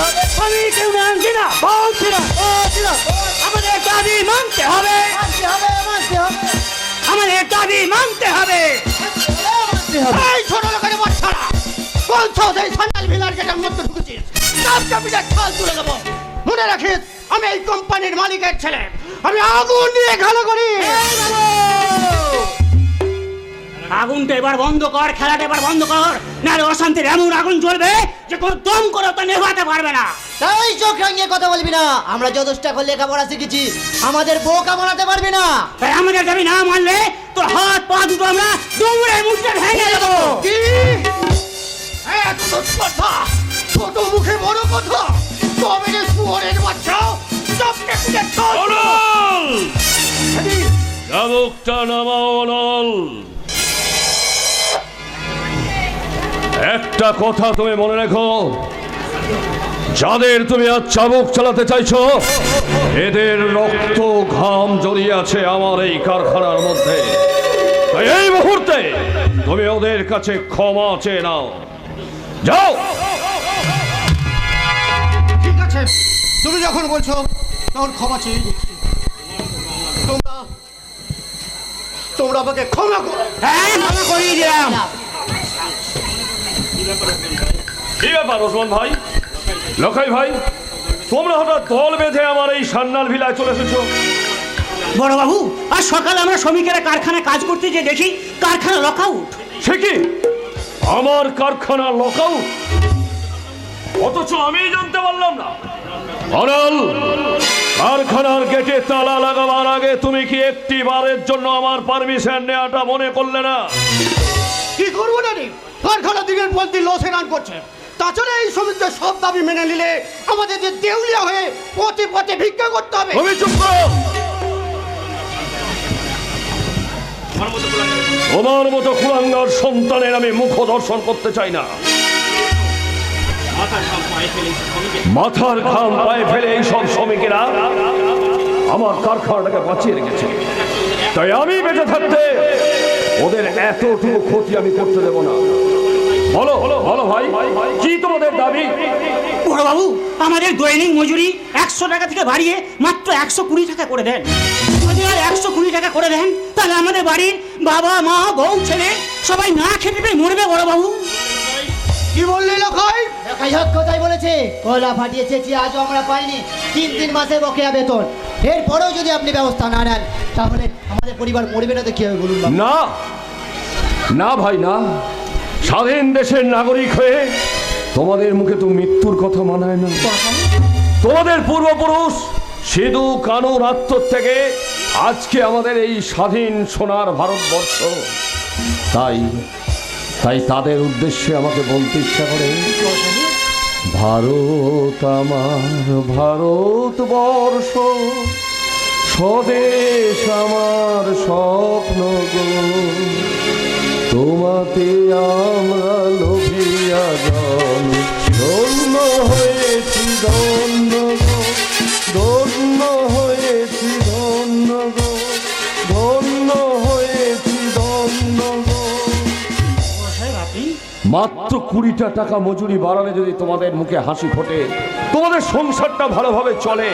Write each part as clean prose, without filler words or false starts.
হবে। শ্রমিক ইউনিয়ন জিন্দাবাদ বলছি না, বলছি না। আমাদের দাবি মানতে হবে মানতে হবে, মানতে হবে, আমাদের দাবি মানতে হবে মানতে হবে। এই ছোট লোকের বাচ্চারা বলছো এই সান্ডাল ভিলার গেটের মধ্যে ঢুকেছিস সব চাপিটা ছাল তুলে দেবো মনে রাখিস আমি এই কোম্পানির মালিকের ছেলে আমি আগুন নিয়ে খেলা করি আগুনটা এবার বন্ধ কর খেলাটা এবার বন্ধ কর নাহলে অশান্তির এমন আগুন জ্বলবে যে কোনো দম করে তা নেভাতে পারবে না তাই চোখ রাঙিয়ে কথা বলবি না। আমরা যথেষ্ট করে লেখাপড়া শিখেছি, আমাদের বোকা বানাতে পারবি না। তাই আমাদের দাবি না মানলে তোর হাত পা দুটো আমরা দৌড়ে মুখটা ভেঙে দেবো কি? এত কথা ছোট মুখে বড় কথা তবে যে শুয়োরের বাচ্চা সবকে পিঠে চল চাবুকটা নামাও অনল। একটা কথা তুমি মনে রেখো, যাদের তুমি আজ চাবুক চালাতে চাইছো এদের রক্ত ঘাম জড়িয়ে আছে আমার এই কারখানার মধ্যে। তাই এই মুহূর্তে তুমি ওদের কাছে ক্ষমা চেয়ে নাও। যাও। ঠিক আছে তুমি যখন বলছো তখন ক্ষমা চেয়ে নিচ্ছি। তোমরা আমাকে ক্ষমা করো। হ্যাঁ ক্ষমা করিয়ে দিলাম। কি ব্যাপার ওসমান ভাই, লখাই ভাই, তোমরা হঠাৎ দল বেঁধে আমার এই সান্নাল ভিলায় চলে এসেছো? বড় বাবু আজ সকালে আমরা শ্রমিকেরা কারখানায় কাজ করতে যে দেখি কারখানা লকআউট। সে কি আমার কারখানা লকআউট? অথচ আমি জানতে পারলাম না। অনল, কারখানার গেটে তালা লাগাবার আগে তুমি কি একটি বারের জন্য আমার পারমিশন নেওয়াটা মনে করলে না? কি করবো না রে, কারখানা দিনের পর দিন লসে রান করছে। তাছাড়া এই শ্রমিকদের সব দাবি মেনে নিলে আমাদের যে দেউলিয়া হয়ে পথে পথে ভিক্ষা করতে হবে। তুমি চুপ করো। তোমার মতো কুলাঙ্গার সন্তানের আমি মুখ দর্শন করতে চাই না। মাথার ঘাম পায়ে ফেলে এই সব শ্রমিকেরা আমার কারখানাটাকে বাঁচিয়ে রেখেছে, তাই আমি বেঁচে থাকতে ওদের এতটুকু ক্ষতি আমি করতে দেব না। বলো বলো ভাই, কি তোমাদের দাবি? বড় বাবু আমাদের দৈনিক মজুরি 100 টাকা থেকে বাড়িয়ে মাত্র 120 টাকা করে দেন। যদি আর 120 টাকা করে দেন তাহলে আমাদের বাড়ির বাবা মা বউ ছেলে সবাই না খেতে পেয়ে মরবে। বড় বাবু কি বললি লখাই? লেখাই হক কথাই বলেছে। কয়লা ফাটিয়ে চেঁচিয়ে আজও আমরা পাইনি 3 মাসে বকেয়া বেতন। এরপরেও যদি আপনি ব্যবস্থা না নেন তাহলে আমাদের পরিবার মরবে না তো কি হবে বলুন বাবু? না না ভাই না, স্বাধীন দেশের নাগরিক হয়ে তোমাদের মুখে তো মৃত্যুর কথা মানায় না। তোমাদের পূর্বপুরুষ সিধু কানু রাত্তর থেকে আজকে আমাদের এই স্বাধীন সোনার ভারতবর্ষ। তাই তাই তাদের উদ্দেশ্যে আমাকে বলতে ইচ্ছা করে, ভারত আমার ভারতবর্ষ, স্বদেশ আমার স্বপ্ন গো, তোমাতে আমরা লোভিয়া জন, ধন্য হয়েছি ধন্য গো, ধন্য হয়েছি ধন্য গো, ধন্য হয়েছি ধন্য গো। মাত্র 20টা টাকা মজুরি বাড়ালে যদি তোমাদের মুখে হাসি ফোটে, তোমাদের সংসারটা ভালোভাবে চলে,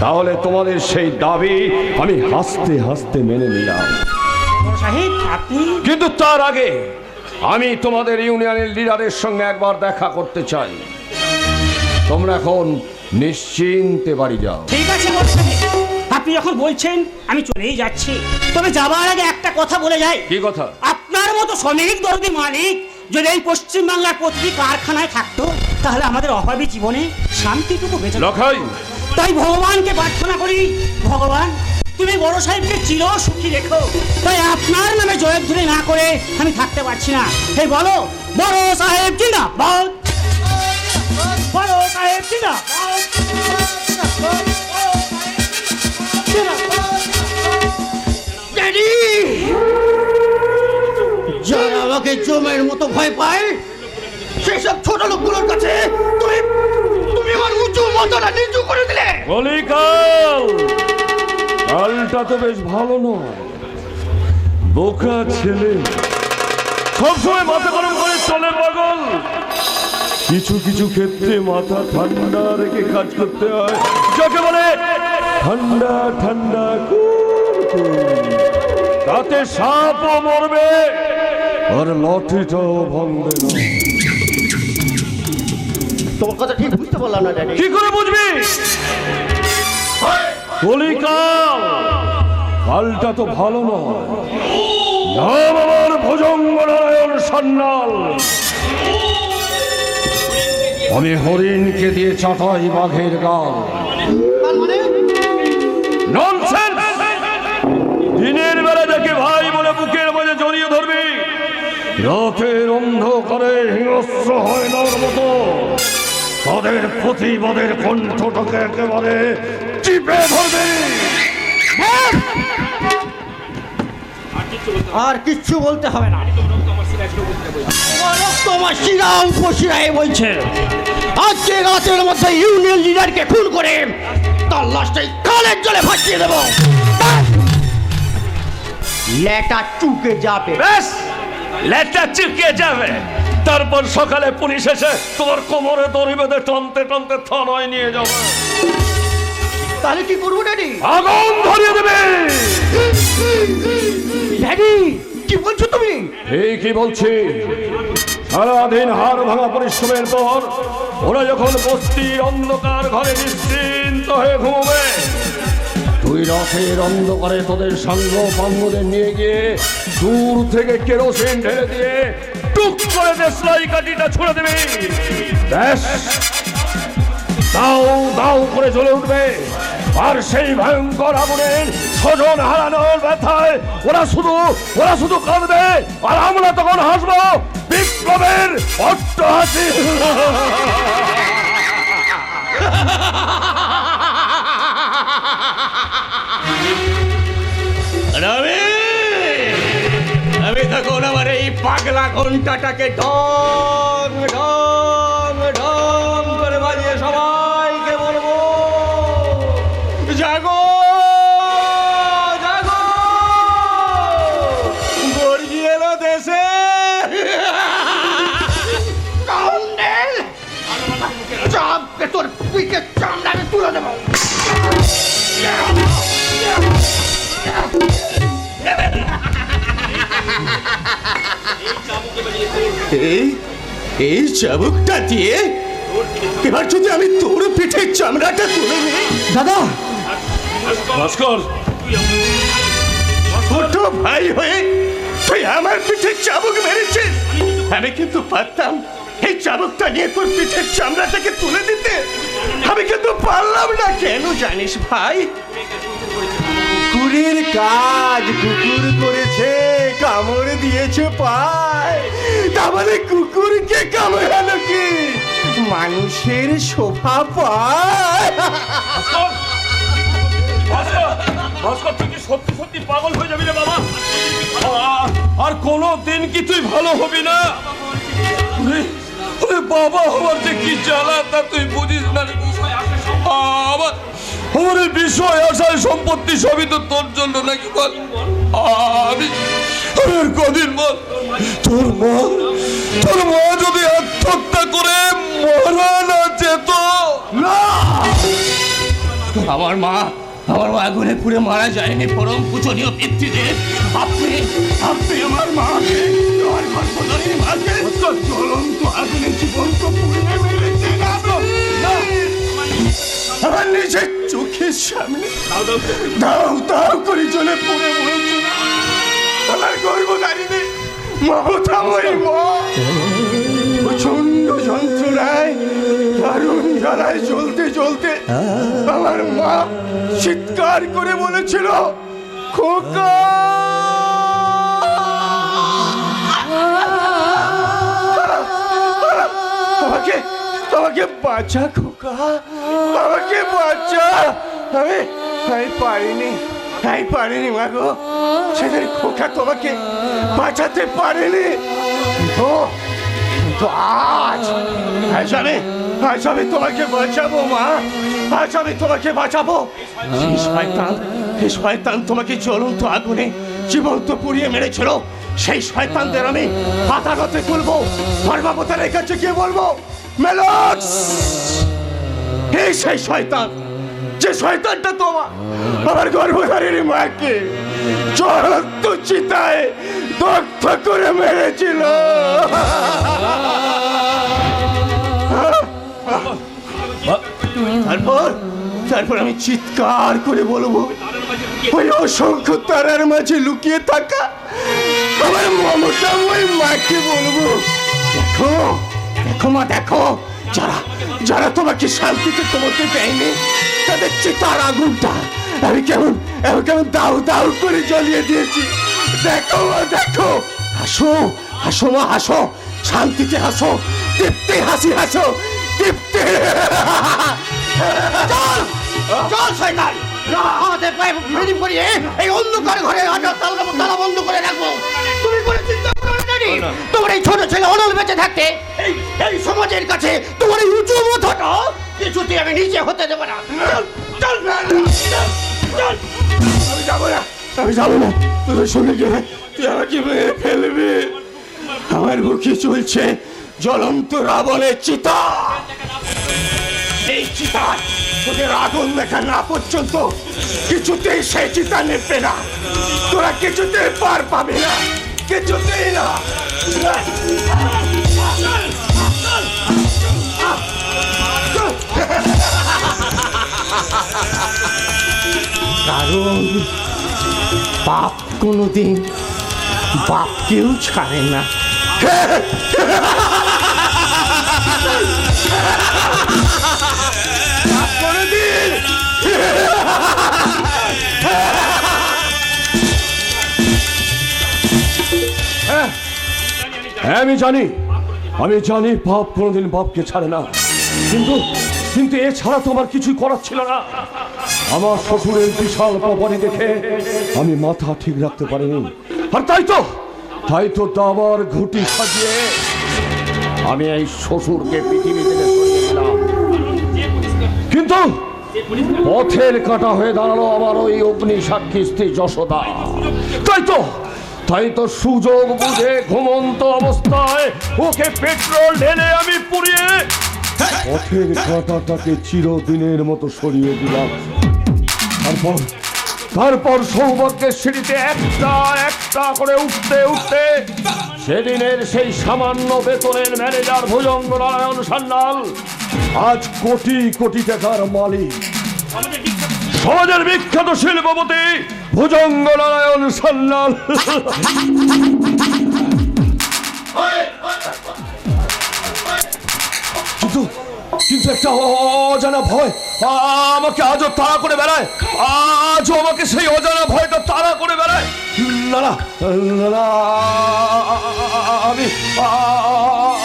তাহলে তোমাদের সেই দাবি আমি হাসতে হাসতে মেনে নিলাম। কিন্তু তার আগে আমি তোমাদের ইউনিয়নের লিডারের সঙ্গে একবার দেখা করতে চাই। তোমরা এখন নিশ্চিন্তে বাড়ি যাও। ঠিক আছে আপনি যখন বলছেন আমি চলেই যাচ্ছি, তবে যাবার আগে একটা কথা বলে যাই। কি কথা? আপনার মতো শ্রমিক দরদি মালিক যদি এই পশ্চিম বাংলার প্রতিটি কারখানায় থাকতো তাহলে আমাদের অভাবী জীবনে শান্তিটুকু বেঁচে লখাই, তাই ভগবানকে প্রার্থনা করি, ভগবান তুমি বড় সাহেবকে চির সুখী রেখো। তাই আপনার নামে জয়ধ্বনি না করে আমি থাকতে পারছি না। এই বলো বড় সাহেব জিন্দাবাদ, বড় সাহেব জিন্দাবাদ। যারা আমাকে জমের মতো ভয় পায় সেসব ছোট লোকগুলোর কাছে তুমি তুমি আমার উঁচু মাথাটা নিচু করে দিলে। কলিকাল, কালটা তো বেশ ভালো নয়। বোকা ছেলে, সবসময় মাথা গরম করে চলে পাগল। কিছু কিছু ক্ষেত্রে মাথা ঠান্ডা রেখে কাজ করতে হয়, যাকে বলে ঠান্ডা ঠান্ডা কুল। তাতে সাপও মরবে আর লঠিটাও ভাঙবে না। তোমার কথা ঠিক বুঝতে পারলাম না ড্যাডি। কি করে বুঝবি? কলিকাল, কালটা তো ভালো নয়। নাম আমার ভুজঙ্গ নারায়ণ সান্যাল। আমি হরিণকে দিয়ে চাটাই বাঘের গাল। ননসেন্স! দিনের বেলা দেখে ভাই বলে বুকের মাঝে জড়িয়ে ধরবি, রাতের অন্ধকারে হিংস্র হয় না মতো তাদের প্রতিবাদের কণ্ঠটাকে একেবারে চিপে ধরবে। আর কিচ্ছু বলতে হবে না। তোমার শিরা উপশিরায় বলছে আজকে রাতের মধ্যে ইউনিয়ন লিডারকে খুন করে তার লাশটাই কালের জলে ভাসিয়ে দেব। লেটা চুকে যাবে। বেশ, লেজটা চিপকে যাবে। তারপর সকালে পুলিশ এসে তোর কোমরে দড়ি বেঁধে টানতে টানতে থানায় নিয়ে যাবে। তাহলে কি করবো ড্যাডি? আগুন ধরিয়ে দেবে। ড্যাডি কি বলছো তুমি? এই কি বলছি, সারাদিন হাড় ভাঙা পরিশ্রমের পর ওরা যখন বস্তির অন্ধকার ঘরে নিশ্চিন্ত হয়ে ঘুমবে, তুই রাতের অন্ধকারে তোদের সাঙ্গ পাঙ্গদের নিয়ে গিয়ে দূর থেকে কেরোসিন ঢেলে দিয়ে টুক করে দেশলাই কাঠিটা ছুড়ে দেবে। ব্যাস, দাও দাও করে জ্বলে উঠবে। আর সেই ভয়ঙ্কর আগুনের স্বজন হারানোর ব্যথায় ওরা শুধু কাঁদবে, আর আমরা তখন হাসবো বিপ্লবের অট্টহাসি। আমি তখন আমার এই পাগলা ঘন্টাটাকে ঢং ঢং ঢং করে বাজিয়ে সবাইকে বলবো, জাগো জাগো, গর্জি এলো দেশে। কাউন্ডেল, চাপকে তোর পিঠে চামড়া আমি তুলে দেবো। এই চাবুকটা দিয়ে এবার যদি আমি তোর পিঠের চামড়াটা তুলে নিই। দাদা, ভাস্কর, ছোট ভাই হয়ে তুই আমার পিঠে চাবুক মেরেছিস। আমি কিন্তু পারতাম এই চাবুকটা নিয়ে তোর পিঠের চামড়াটাকে তুলে দিতে, আমি কিন্তু পারলাম না। কেন জানিস ভাই? কুকুরের কাজ কুকুর করেছে, কামড় দিয়েছে পায়। তাহলে কুকুরকে কামড়ানো কি মানুষের শোভা পায়? ভাস্কর, তুই কি সত্যি সত্যি পাগল হয়ে যাবি রে বাবা? আর কোনো দিন কি তুই ভালো হবি না? বাবা হওয়ার যে কি জ্বালা তা তুই বুঝিস না। আমার এই বিষয় আশায় সম্পত্তি সবই তো তোর জন্য নাকি বল? আমি আর কদিন বল, তোর মা যদি আত্মহত্যা করে মারা না যেত। আমার মা আগুনে পুড়ে মারা যায়নি, পরম পূজনীয় পিতৃদেব। আপনি আমার মাকে, আমার গর্ভধারিণী মাকে জ্বলন্ত আগুনে জীবন্ত পুড়িয়ে মেরেছেন। আমার নিজের চোখের সামনে দাও দাও করে জ্বলে পুড়ে মরেছে আমার গর্ভধারিণী মমতাময়ী মা। প্রচন্ড যন্ত্রণায়, দারুণ জ্বালায় জ্বলতে জ্বলতে আমার মা চিৎকার করে বলেছিল, খোকা আমাকে বাঁচা, খোকা আমাকে বাঁচা। আমি পারিনি মা গো, সেদিন খোকা তোমাকে বাঁচাতে পারেনি। তো আজ আমি তোমাকে বাঁচাবো মা, আজ আমি তোমাকে বাঁচাবো। সেই শয়তান তোমাকে জ্বলন্ত আগুনে জীবন্ত পুড়িয়ে মেরেছিল। সেই শয়তানদের আমি আদালতে তুলবো, ধর্মপতানের কাছে গিয়ে বলবো মেলট! এই সেই শয়তান, যে শয়তানটা আমার গর্ভধারিণী মাকে জ্বলন্ত চিতায় দগ্ধ করে মেরেছিল। তারপর আমি চিৎকার করে বলবো, ওই অসংখ্য তারার মাঝে লুকিয়ে থাকা আমার মমতা ওই মাকে বলবো, দেখো দেখো মা, দেখো, যারা যারা তোমাকে শান্তিতে ঘুমোতে দেয়নি তাদের চিতার আগুনটা আমি কেমন দাউ দাউ করে জ্বলিয়ে দিয়েছি। দেখো মা, দেখো, হাসো হাসো মা, হাসো, শান্তিতে হাসো, তৃপ্তি হাসি হাসো, তৃপ্তি। চল চল শয়তান, আমাদের পায়ে ফিরিম করিয়ে এই অন্ধকার ঘরে আজাদ তালা বন্ধ করে রাখবো। তুমি করে চিন্তা করো না, তোমার এই ছোট ছেলে অনল বেঁচে থাকতে এই সমাজের কাছে তোমার এই উঁচু মাথাটা কিছুতে আমি নিচে হতে দেবো না। চল চল চল। আমি যাবো না, আমি যাবো না, তোদের শুনে গেলে তুই আমাকে মেরে ফেলবি। আমার বুকে চলছে জ্বলন্ত রাবণের চিতা। এই চিতায় তোদের আগুন দেখা না পর্যন্ত কিছুতেই সেই চিতা নেবে না। তোরা কিছুতেই পার পাবি না, কিছুতেই না। কারণ পাপ কোনোদিন বাপকেও ছাড়ে না। কোনোদিন আমি জানি বাপ কোনোদিন বাপকে ছাড়ে না, কিন্তু কিন্তু এছাড়া তো আমার কিছুই করার ছিল না। আমার শ্বশুরের বিশাল প্রপার্টি দেখে আমি মাথা ঠিক রাখতে পারিনি, আর তাই তো দাবার ঘুঁটি সাজিয়ে আমি এই শ্বশুরকে পৃথিবী থেকে সরিয়ে দিলাম। কিন্তু পথের কাঁটা হয়ে দাঁড়ালো আমার ওই অগ্নি সাক্ষী স্ত্রী যশোদা। তাই তো সুযোগ বুঝে ঘুমন্ত অবস্থায় ওকে পেট্রোল ঢেলে আমি পুড়িয়ে পথের কাঁটাটাকে চিরদিনের মতো সরিয়ে দিলাম। তারপর সৌভাগ্যের সিঁড়িতে একটা একটা করে উঠতে উঠতে সেদিনের সেই সামান্য বেতনের ম্যানেজার ভুজঙ্গ নারায়ণ সান্যাল আজ কোটি কোটি টাকার মালিক, সমাজের বিখ্যাত শিল্পপতি ভুজঙ্গ নারায়ণ সান্যাল। কিন্তু একটা অজানা ভয় আমাকে আজও তাড়া করে বেড়ায়, আজও আমাকে সেই অজানা ভয়টা তাড়া করে বেড়ায়। না না না, আমি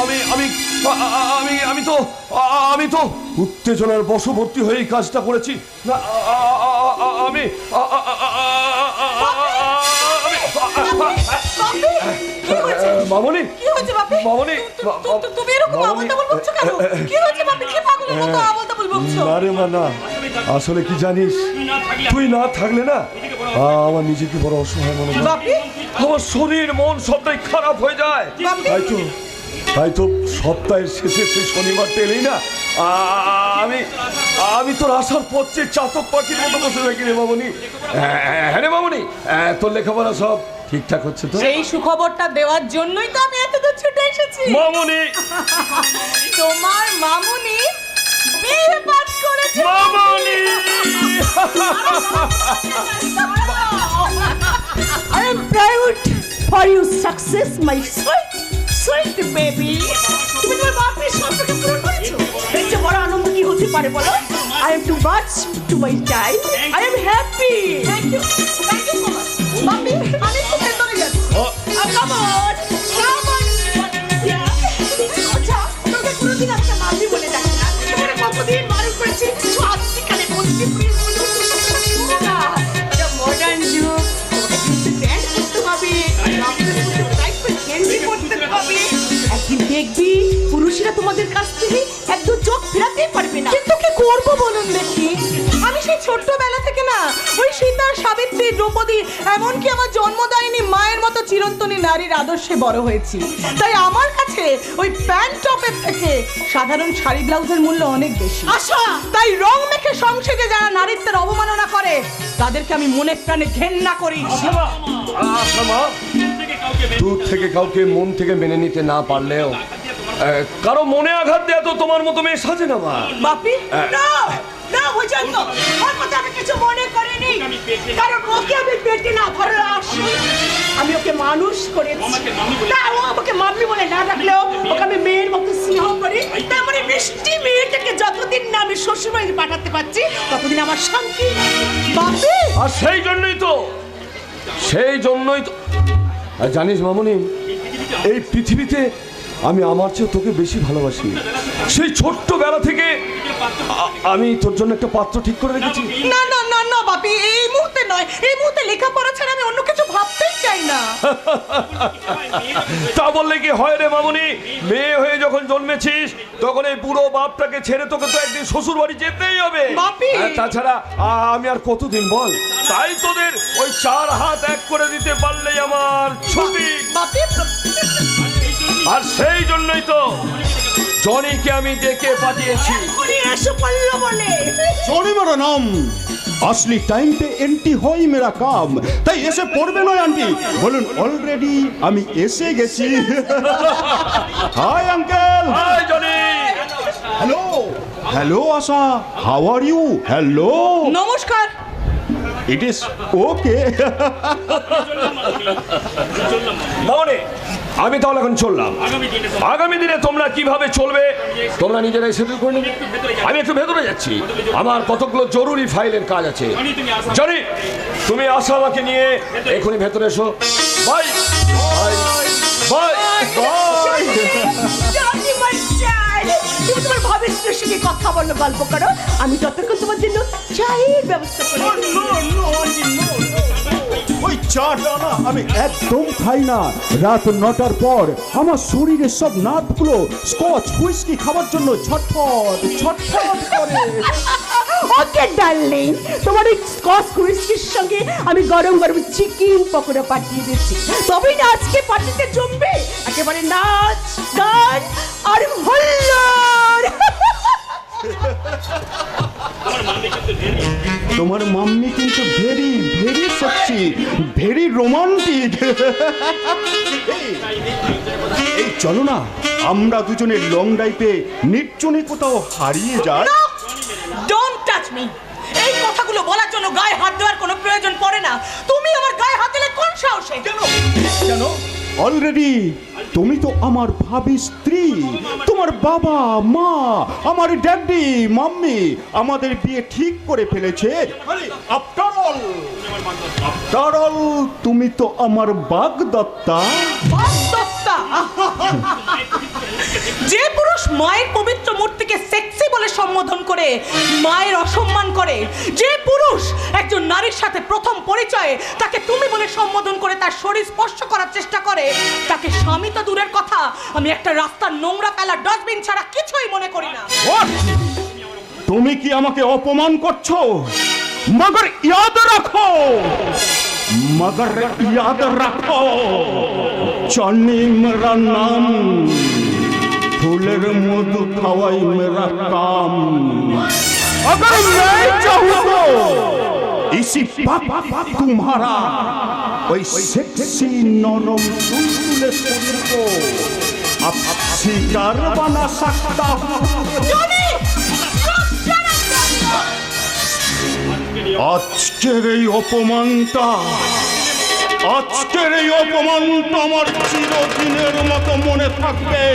আমি আমি আমি আমি তো আমি তো উত্তেজনার বশবর্তী হয়ে এই কাজটা করেছি। না আমি মামনি, মামনি, তুমি এরকম আবল-তাবল বকছো কেন? কি হয়েছে বাপি? কি পাগলের মতো আবল-তাবল বকছো? না রে মা, না, আসলে কি জানিস, তুই না থাকলে না আমার নিজেকে বড় অসহায় মনে হয়। বাপি, আমার শরীর মন সবটাই খারাপ হয়ে যায়। তাই তো সপ্তাহের শেষে সেই শনিবার এলেই না আমি তোর আসার পর চেয়ে চাতক পাখির মতো বসে থাকি রে মামনি। হ্যাঁ রে মামনি, তোর লেখাপড়া সব ঠিকঠাক হচ্ছে তো? সেই সুখবরটা দেওয়ার জন্যই তো আমি এত দূর ছুটে এসেছি। মামনি, তোমার মামুনি বিয়ে পাস করেছে। মামনি, I am proud for your success, my sweet, sweet baby. তুমি তোমার বাপের স্বপ্নকে পূরণ করেছো। এর চেয়ে বড় আনন্দ কি হতে পারে বলো? I am too much to my child. I am happy. Thank you so much. বাপি, আমি খুব ভেতরে যাচ্ছি। Come on, come on. আচ্ছা, তোকে কোনোদিন একটা মাঝি বলে ডাকি না। এবারে কতদিন বারণ করেছি, আজকালে বলছি প্লিজ বলে না। এটা মডার্ন যুগ, তোমাকে কিন্তু প্যান্ট পরতে হবে, গেঞ্জি পরতে হবে। একদিন দেখবি পুরুষরা তোমাদের কাছ থেকে একদম চোখ ফেরাতেই পারবে না। কিন্তু কি করবো বলুন দেখি? আমি সেই ছোট্টবেলা থেকে না ওই সীতা, সাবিত্রী, দ্রৌপদী, এমনকি আমার জন্মদায়িনী মায়ের মতো চিরন্তনী নারীর আদর্শে বড় হয়েছি। তাই আমার কাছে ওই প্যান্ট টপের থেকে সাধারণ শাড়ি ব্লাউজের মূল্য অনেক বেশি। আশা, তাই রং মেখে সংসদে যারা নারীত্বের অবমাননা করে তাদেরকে আমি মনে প্রাণে ঘেন্না করি। আশা মা, দূর থেকে কাউকে মন থেকে মেনে নিতে না পারলেও কারো মনে আঘাত দেয়া তো তোমার মতো মেয়ে সাজে না মা। বাপি, না না বুঝান্ত, ওর কথা আমি কিছু মনে করিনি, কারণ ওকে আমি পেটে না ভরে আসি, আমি ওকে মানুষ করেছি। না, ও আমাকে মাম্মি বলে না ডাকলেও ওকে আমি মেয়ের মতো স্নেহ করি। তার মানে মিষ্টি মেয়েটাকে যতদিন না আমি শ্বশুরবাড়ি পাঠাতে পারছি ততদিন আমার শান্তি। বাপি, আর সেই জন্যই তো আর জানিস মামনি, এই পৃথিবীতে আমি আমার চেয়ে তোকে বেশি ভালোবাসি। সেই ছোট্টবেলা থেকে আমি তোর জন্য একটা পাত্র ঠিক করে রেখেছি। না না না না বাপি, এই মুহূর্তে নয়, এই মুহূর্তে লেখাপড়া ছাড়া আমি অন্য কিছু ভাবতেই চাই না। তা বললে কি হয় রে মামনি, মেয়ে হয়ে যখন জন্মেছিস তখন এই বুড়ো বাপটাকে ছেড়ে তোকে তো একদিন শ্বশুর বাড়ি যেতেই হবে। বাপি, তাছাড়া আমি আর কতদিন বল, তাই তোদের ওই 4 হাত এক করে দিতে পারলেই আমার ছুটি। বাপি, আর সেই জন্যই তো জনিকে আমি ডেকে পাঠিয়েছি। এখনই এসে পড়লো বলে। জনি মেরা নাম, असली टाइम पे एंट्री होई मेरा काम, তাই এসে পড়বে নয় আন্টি, বলুন অলরেডি আমি এসে গেছি। Hi uncle. Hi Johnny. Hello hello Asha, how are you? Hello, নমস্কার। It is okay. মামনি, আমি তাহলে এখন চললাম। আগামী দিনে তোমরা কিভাবে চলবে তোমরা নিজেরাই সেটেল করে নেবে। আমি একটু ভেতরে যাচ্ছি, আমার কতগুলো জরুরি ফাইলের কাজ আছে। জনি, তুমি আশামাকে নিয়ে এখনই ভেতরে এসো। Bye bye bye bye. জানি বাচ্চাই, তুমি তোমার ভবিষ্যতের সঙ্গে কথা বলো, গল্প করো, আমি যতক্ষণ তোমার জন্য চায়ের ব্যবস্থা করি। ওই চাটা না আমি একদম খাই না। রাত 9টার পর আমার শরীরের সব নার্ভগুলো স্কচ হুইস্কি খাবার জন্য ছটফট ছটফট করে। ওকে ডার্লিং, তোমার এই স্কচ হুইস্কির সঙ্গে আমি গরম গরম চিকেন পকোড়া পাঠিয়ে দিচ্ছি, তবেই না আজকে পার্টিতে জমবে একেবারে নাচ গান আর হল্লোড়। তোমার মাম্মি কিন্তু very very sexy, very romantic. এই চলো না আমরা দুজনে লং ড্রাইভে নির্জনে কোথাও হারিয়ে যাই। Don't touch me. এই কথাগুলো বলার জন্য গায়ে হাত দেওয়ার কোনো প্রয়োজন পড়ে না। তুমি আমার গায়ে হাত দিলে কোন সাহসে? কেন? অলরেডি তুমি তো আমার ভাবি স্ত্রী। তোমার বাবা মা, আমার ড্যাডি মাম্মি আমাদের বিয়ে ঠিক করে ফেলেছে। আফটার অল তুমি তো আমার বাগদত্তা। বাগদত্তা? যে পুরুষ মায়ের পবিত্র মূর্তিকে সেক্সি বলে সম্বোধন করে মায়ের অসম্মান করে, যে পুরুষ একজন নারীর সাথে প্রথম পরিচয়ে তাকে তুমি বলে সম্বোধন করে তার শরীর স্পর্শ করার চেষ্টা করে, তাকে স্বামী তো দূরের কথা, আমি একটা রাস্তার নোংরা ফেলা ডাস্টবিন ছাড়া কিছুই মনে করি না। তুমি কি আমাকে অপমান করছো? মগর ইয়াদ রাখো, মগর ইয়াদ রাখো, জনি মেরা নাম, ফুলের মধু খাওয়াই মেরা কাম। अगर मैं चाहूँ तो इसी वक्त तुम्हारा ওই সেক্সি নরম তুলতুলে শরীর को अब शिकार बना सकता हूँ। আজকের এই অপমানটা আমার চিরদিনের মতো মনে থাকবে।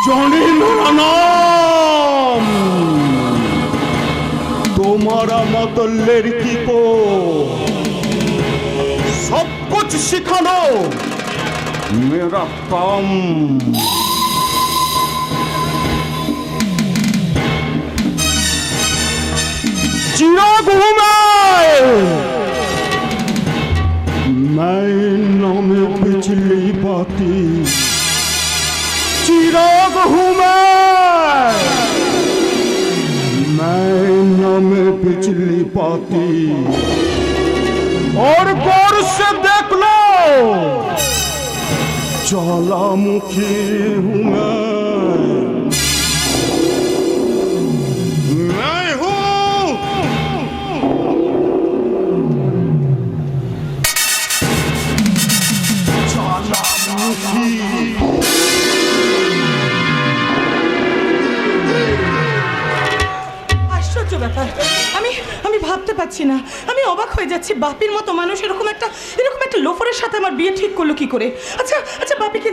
জনি মেরা নাম, तुम्हारा मत लड़की को सब कुछ सिखाना मेरा काम। चिराग हूं मैं नाम बिजली बाती। चिराग हूं मैं नाम मछली पाती और गौर से देख लो ज्वालामुखी हूँ मैं हूँ ज्वालामुखी। আশ্চর্য ব্যাপার, আমি আমি ভাবতে পারছি না, আমি অবাক হয়ে যাচ্ছি। বাপির মতো মানুষ এরকম একটা লোফারের সাথে আমার বিয়ে ঠিক করলো কি করে? আচ্ছা আচ্ছা, বাপি কি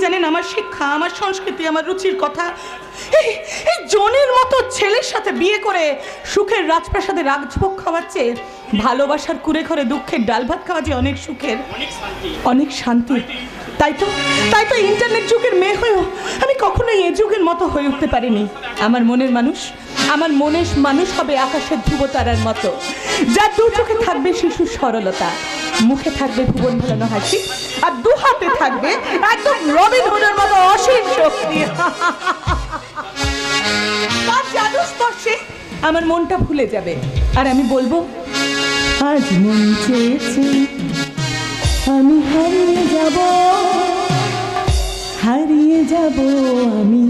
জানে না আমার শিক্ষা, আমার সংস্কৃতি, আমার রুচির কথা? এই এই জনের মতো ছেলের সাথে বিয়ে করে সুখের রাজপ্রাসাদে রাজভোগ খাওয়াচ্ছে, ভালোবাসার কুড়ে ঘরে দুঃখের ডাল ভাত খাওয়া যে অনেক সুখের, অনেক শান্তি। তাই তো ইন্টারনেট যুগের মেয়ে হয়েও আমি কখনোই এ যুগের মতো হয়ে উঠতে পারিনি। আমার মনের মানুষ হবে আকাশের ধ্রুবতারার মতো, যার দু চোখে থাকবে শিশুর সরলতা, মুখে থাকবে ভুবন ভোলানো হাসি, আর দু হাতে থাকবে একদম রবিন হুডের মতো অসীম শক্তি। তার জাদু স্পর্শে আমার মনটা ভুলে যাবে, আর আমি বলবো, আজ মন চেয়েছে আমি হারিয়ে যাব আমি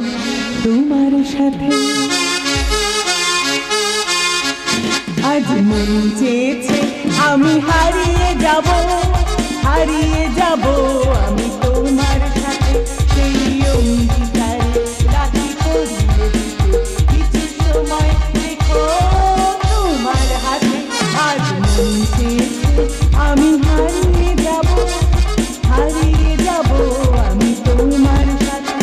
তোমার সাথে। আজ মন চেয়েছে আমি হারিয়ে যাব আমি তোমার সাথে, সেই অঙ্গীকারে রাখি পরিয়ে দিতে কিছু সময় দেখো তোমার হাতে। আজ মন চেয়েছে আমি হারিয়ে যাব আমি তোমার সাথে।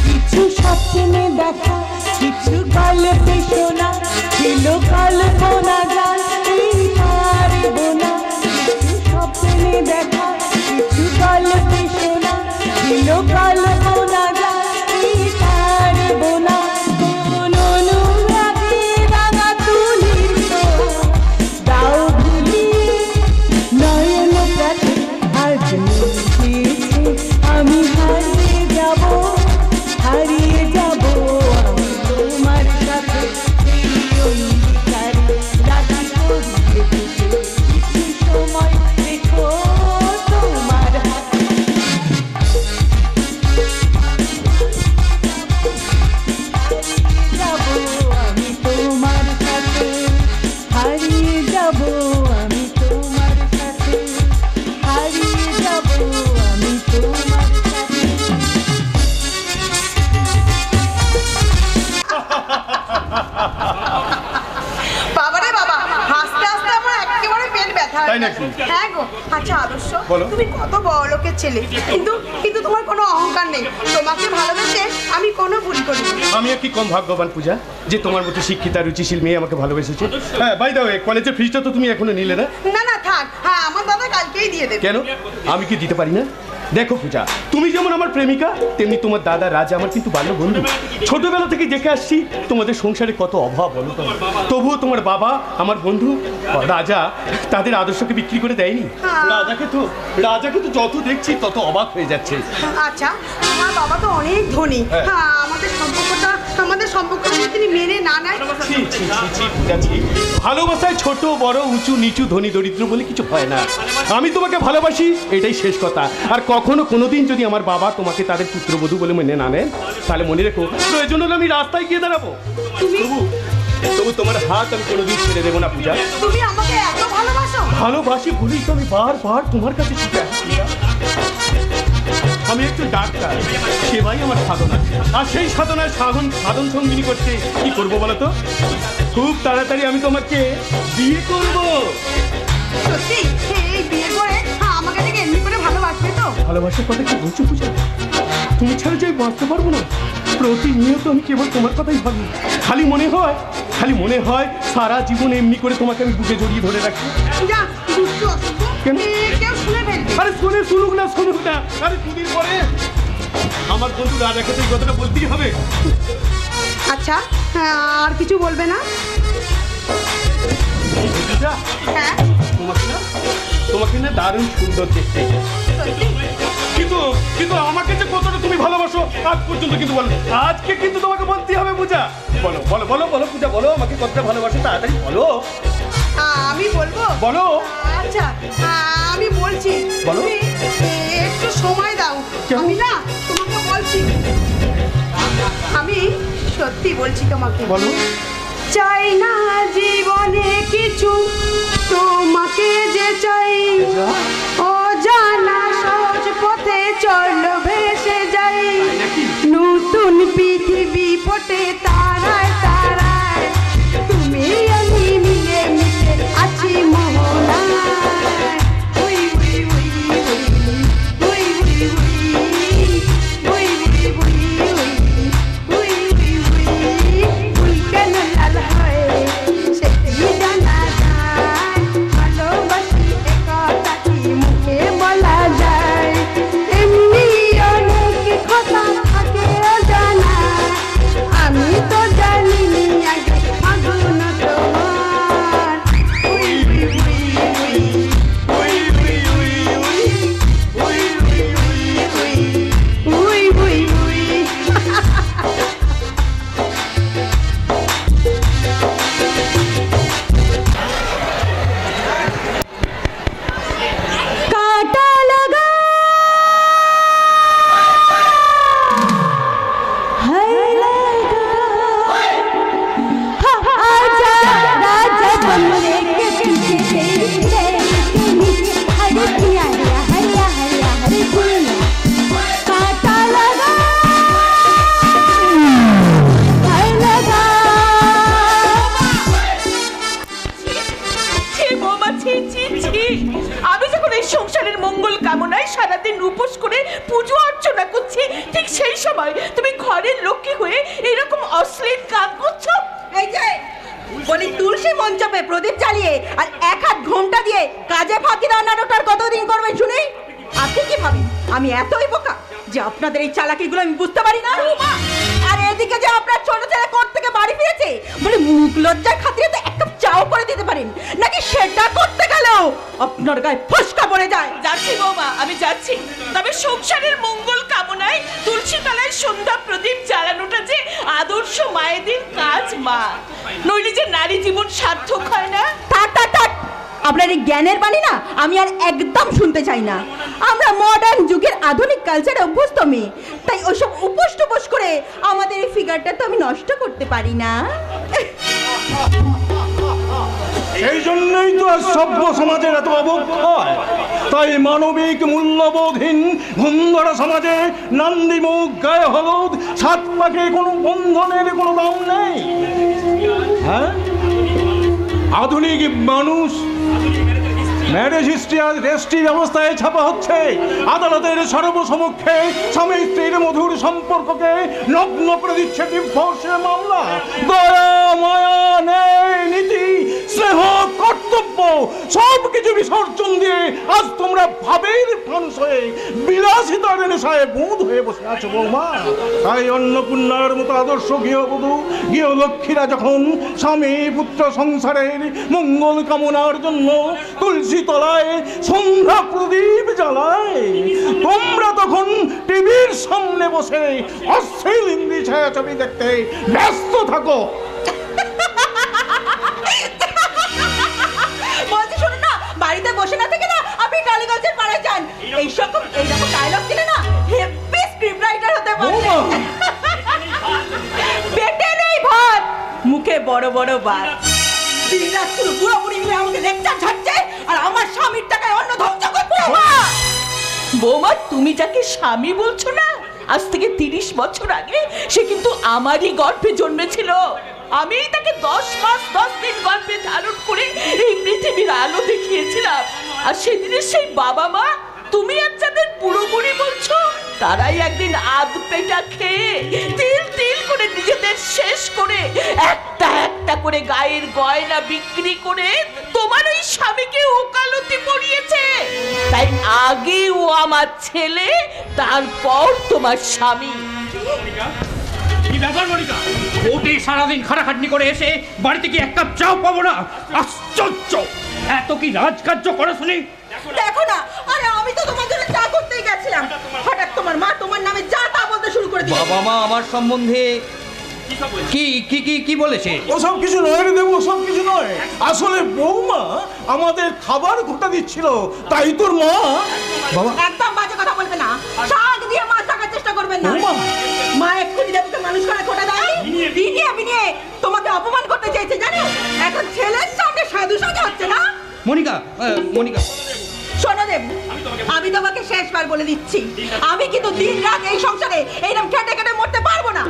কিছু স্বপ্নে দেখা, কিছু গল্পে শোনা, ছিল কল্পনা গান পারব না। কিছু স্বপ্নে দেখা, কিছু গল্পে শোনা, ছিল কল্পনা গান পারব না। কোন অনুরাগে রাঙা তুলির দাও ভুলি নয়ন প্রাতে। আজ মন চেয়েছে আমি হারিয়ে যাব আমি তোমার সাথে, এই অঙ্গীকারে রাখি পরিয়ে দিতে কিছু সময় দেখো তোমার হাতে। আমি তোমার সাথে হারিয়ে যাব আমি তোমার সাথে হারিয়ে যাব আমি তোমার সাথে। বাবারে বাবা, হাসতে হাসতে আমার একেবারে পেট ব্যথা তাই নাকি? হ্যাঁ গো। আচ্ছা আদর্শ, বলো। তুমি কত বড় লোকের ছেলে, কিন্তু তোমার কোনো অহংকার নেই। তোমাকে ভালোবেসে আমি কোনো ভুল করিনি। আমি আর কি কম ভাগ্যবান পূজা যে তোমার মতো শিক্ষিতা রুচিশীল মেয়ে আমাকে ভালোবেসেছে। হ্যাঁ, বাই দ্য ওয়ে, কলেজের ফিসটা তো তুমি এখনো নিলে না? না থাক, হ্যাঁ আমার দাদা কালকেই দিয়ে দেবে। কেন, আমি কি দিতে পারি না? দেখো পূজা, তুমি যেমন আমার প্রেমিকা, তেমনি তোমার দাদা রাজা আমার কিন্তু ভালো বন্ধু। ছোটবেলা থেকে দেখে আসছি তোমাদের সংসারে কত অভাব, বলো তো। তবুও তোমার বাবা আমার বন্ধু রাজা তাদের আদর্শকে বিক্রি করে দেয়নি। রাজাকে তো যত দেখছি তত অবাক হয়ে যাচ্ছে। আচ্ছা, আমার বাবা তো অনেক ধনী। হ্যাঁ, আমাদের সম্পর্কটা যদি তিনি মেনে না নেয়। ভালোবাসায় ছোট বড় উঁচু নিচু ধনী দরিদ্র বলে কিছু হয় না। আমি তোমাকে ভালোবাসি, এটাই শেষ কথা। আর কখনো কোনোদিন যদি আমার বাবা তোমাকে তাদের পুত্রবধূ বলে মেনে না নেন, তাহলে মনে রেখো প্রয়োজন হলে আমি রাস্তায় গিয়ে দাঁড়াবো। তবু তোমার হাত আমি কোনোদিন ছেড়ে দেবো না পূজা। তুমি আমাকে এত ভালোবাসো? ভালোবাসি বলেই তো আমি বারবার তোমার কাছে ছুটে আসি। আমি একটু ডাক্তার, সেবাই আমার সাধনা, আর সেই সাধনায় সাধন সঙ্গিনী করতে কি করবো বলো তো? খুব তাড়াতাড়ি আমি তোমাকে বিয়ে করবো। সত্যি এই বিয়ে করে আমাকে দেখে এমনি করে ভালোবাসবে তো? ভালোবাসার কথা কি বলছো পূজা? তুমি ছাড়া যে আমি বাঁচতে পারবো না। প্রতিনিয়ত আমি কেবল তোমার কথাই ভাবি। খালি মনে হয় সারা জীবন এমনি করে তোমাকে আমি বুকে জড়িয়ে ধরে রাখি। যা দুষ্টু অসভ্য, কেন? কেউ শুনে ফেলবে। আরে শুনুক না। আরে দুদিন পরে আমার বন্ধু রাজাকে তো এই কথাটা বলতেই হবে। আচ্ছা, আর কিছু বলবে না? পূজা, হ্যাঁ, তোমাকে না দারুণ সুন্দর দেখতে। সত্যি কিন্তু কিন্তু আমাকে যে কতটা তুমি ভালোবাসো আজ পর্যন্ত কিন্তু বলো আজকে কিন্তু তোমাকে বলতে হবে পূজা বলো বলো বলো বলো পূজা বলো আমাকে কতটা ভালোবাসো তাড়াতাড়ি বলো আমি বলবো বলো আচ্ছা আমি বলছি বলো। তুমি একটু সময় দাও আমি না তোমাকে বলছি আমি সত্যি বলছি তোমাকে বলো চাই না জীবনে কিছু তোমাকে যে চাই ও জানা সহজ পথে চল ভেসে যাই নতুন পৃথিবী পটে তারায় তারায় তুমি আমি মিলে মিশে আছি মোহনায় উই উই উই উই উই উই উই উই উই উই উই কেন লাল হয় সেটি জানা যায় ভালোবাসি একথা কি মুখে বলা যায় এমনি অনেক কথা থাকে অজানা আমি তো জানিনি আগে ফাগুন তোমার উই উই উই উই উই উই काटा लगा है लगा आजा राजा कमरे के पीछे के नीचे हरे पिया हरिया हरिया हरे पिया काटा लगा है लगा ছি বৌমা, ছি ছি ছি। আমি যখন এই সংসারের মঙ্গল কামনায় সারাদিন উপোস করে পুজো অর্চনা করছি, ঠিক সেই সময় তুমি ঘরের লক্ষ্মী হয়ে এরকম অশ্লীল কাজ করছো। এই যে বলি তুলসী মঞ্চপে প্রদীপ জ্বালিয়ে আর এক হাত ঘোমটা দিয়ে কাজে ফাঁকি রান্নার ওটার কতদিন করবেন শুনি? আপনি কি ভাবেন আমি এতই বোকা যে আপনাদের এই চালাকিগুলো আমি বুঝতে পারি না? আর এদিকে যে আপনার ছোট ছেলে কোর্ট থেকে বাড়ি ফিরেছে বলে মুখ লজ্জার খাতিরে তো এক কাপ চাও করে দিতে পারেন নাকি? সেটা করতে গেলেও আপনার গায়ে ফসকা পড়ে যায়। যাচ্ছি বৌমা, আমি যাচ্ছি। তবে সংসারের মঙ্গল কামনায় তুলসী তলায় সন্ধ্যা প্রদীপ জ্বালানোটা যে আদর্শ মায়েদের কাজ মা, নইলে যে নারী জীবন সার্থক হয় না। থাক থাক থাক, আপনার এই জ্ঞানের বাণী না আমি আর একদম শুনতে চাই না। আমরা মডার্ন যুগের আধুনিক কালচারে অভ্যস্ত মেয়ে, তাই ওসব উপোস টুপোস করে আমাদের এই ফিগারটা তো আমি নষ্ট করতে পারি না। এই জন্যই তো আজ সভ্য সমাজের এত অবক্ষয়। তাই মানবিক মূল্যবোধহীন ভুন্ধরা সমাজে নান্দিমুখ গায়ে হলুদ সাত পাকে কোনো বন্ধনের কোনো দাম নেই। হ্যাঁ, আধুনিক মানুষ ম্যারেজ হিস্ট্রি আর রেজিস্ট্রি ব্যবস্থায় ছাপা হচ্ছে। আদালতের সর্বসমক্ষে স্বামী স্ত্রীর মধুর সম্পর্ককে নগ্ন করে দিচ্ছে ডিভোর্সের মামলা। দয়া মায়া নেই, নীতি স্নেহ কর্তব্য সব কিছু বিসর্জন দিয়ে আজ তোমরা ভাবের ফানুস হয়ে বিলাসিতার নেশায় বুঁদ হয়ে বসে আছো বৌমা। তাই অন্নপূর্ণার মতো আদর্শ গৃহবধূ গৃহলক্ষ্মীরা যখন স্বামী পুত্র সংসারের মঙ্গল কামনার জন্য তুলসী তলায় সন্ধ্যা প্রদীপ জ্বালায়, তোমরা তখন টিভির সামনে বসে অশ্লীল হিন্দি ছায়াছবি দেখতে ব্যস্ত থাকো। বলছি শুনুন না, বাড়িতে বসে না থেকে না আপনি টালিগঞ্জের পাড়ায় যান। এইরকম ডায়লগ দিলে না হেভি স্ক্রিপ্ট রাইটার হতে পারবেন। পেটে নেই ভাত, মুখে বড় বড় বাত। দিনরাত শুধু বুড়ো বুড়ি মিলে আমাকে লেকচার ঝাড়ছে আর আমার স্বামীর টাকায় অন্ন ধ্বংস করছে। বৌমা, তুমি যাকে স্বামী বলছো না, আজ থেকে 30 বছর আগে সে কিন্তু আমারই গর্ভে জন্মেছিল। আমি তাকে 10 মাস 10 দিন গর্ভে ধারণ করে এই পৃথিবীর আলো দেখিয়েছিলাম। আর সেদিনের সেই বাবা মা তুমি আর যাদের পুরোপুরি বলছো, তারাই একদিন আধ পেটা খেয়ে তিল তিল করে নিজেদের শেষ করে একটা একটা করে গায়ের গয়না বিক্রি করে তোমার ওই স্বামীকে ওকালতি পড়িয়েছে। তাই আগে ও আমার ছেলে, তারপর তোমার স্বামী। কি ব্যাপার মনিকা? কোর্টে সারাদিন খাটাখাটনি করে এসে বাড়িতে কি এক কাপ চাও পাবো না? আশ্চর্য! এত কি রাজকার্য করে শুনি? দেখো না, আরে আমি তো তোমার জন্য চা করতেই গেছিলাম, হঠাৎ তোমার মা তোমার নামে যা তা বলতে শুরু করে দিল। বাবা মা আমার সম্বন্ধে কি কি কি কি বলেছে? ওসব কিছু নয় রে দেবো, ওসব কিছু নয়। আসলে বৌমা আমাদের খাবার ঘটা দিচ্ছিল, তাই তোর মা। বাবা একদম বাজে কথা বলবে না, শাক দিয়ে মাছ থাকার চেষ্টা করবেন না। বৌমা। মা এক্ষুনি দেবকে মানুষ করে খোটা দেয়, বিনিয়ে তোমাকে অপমান করতে চাইছে জানো? এখন ছেলের সামনে সাধু সাজা হচ্ছে না। মনিকা, মনিকা, শোনো দেব, আমি তোমাকে শেষবার বলে দিচ্ছি, আমি কিন্তু দিন রাত এই সংসারে এইরকম খেটে খেটে মরতে পারবো না।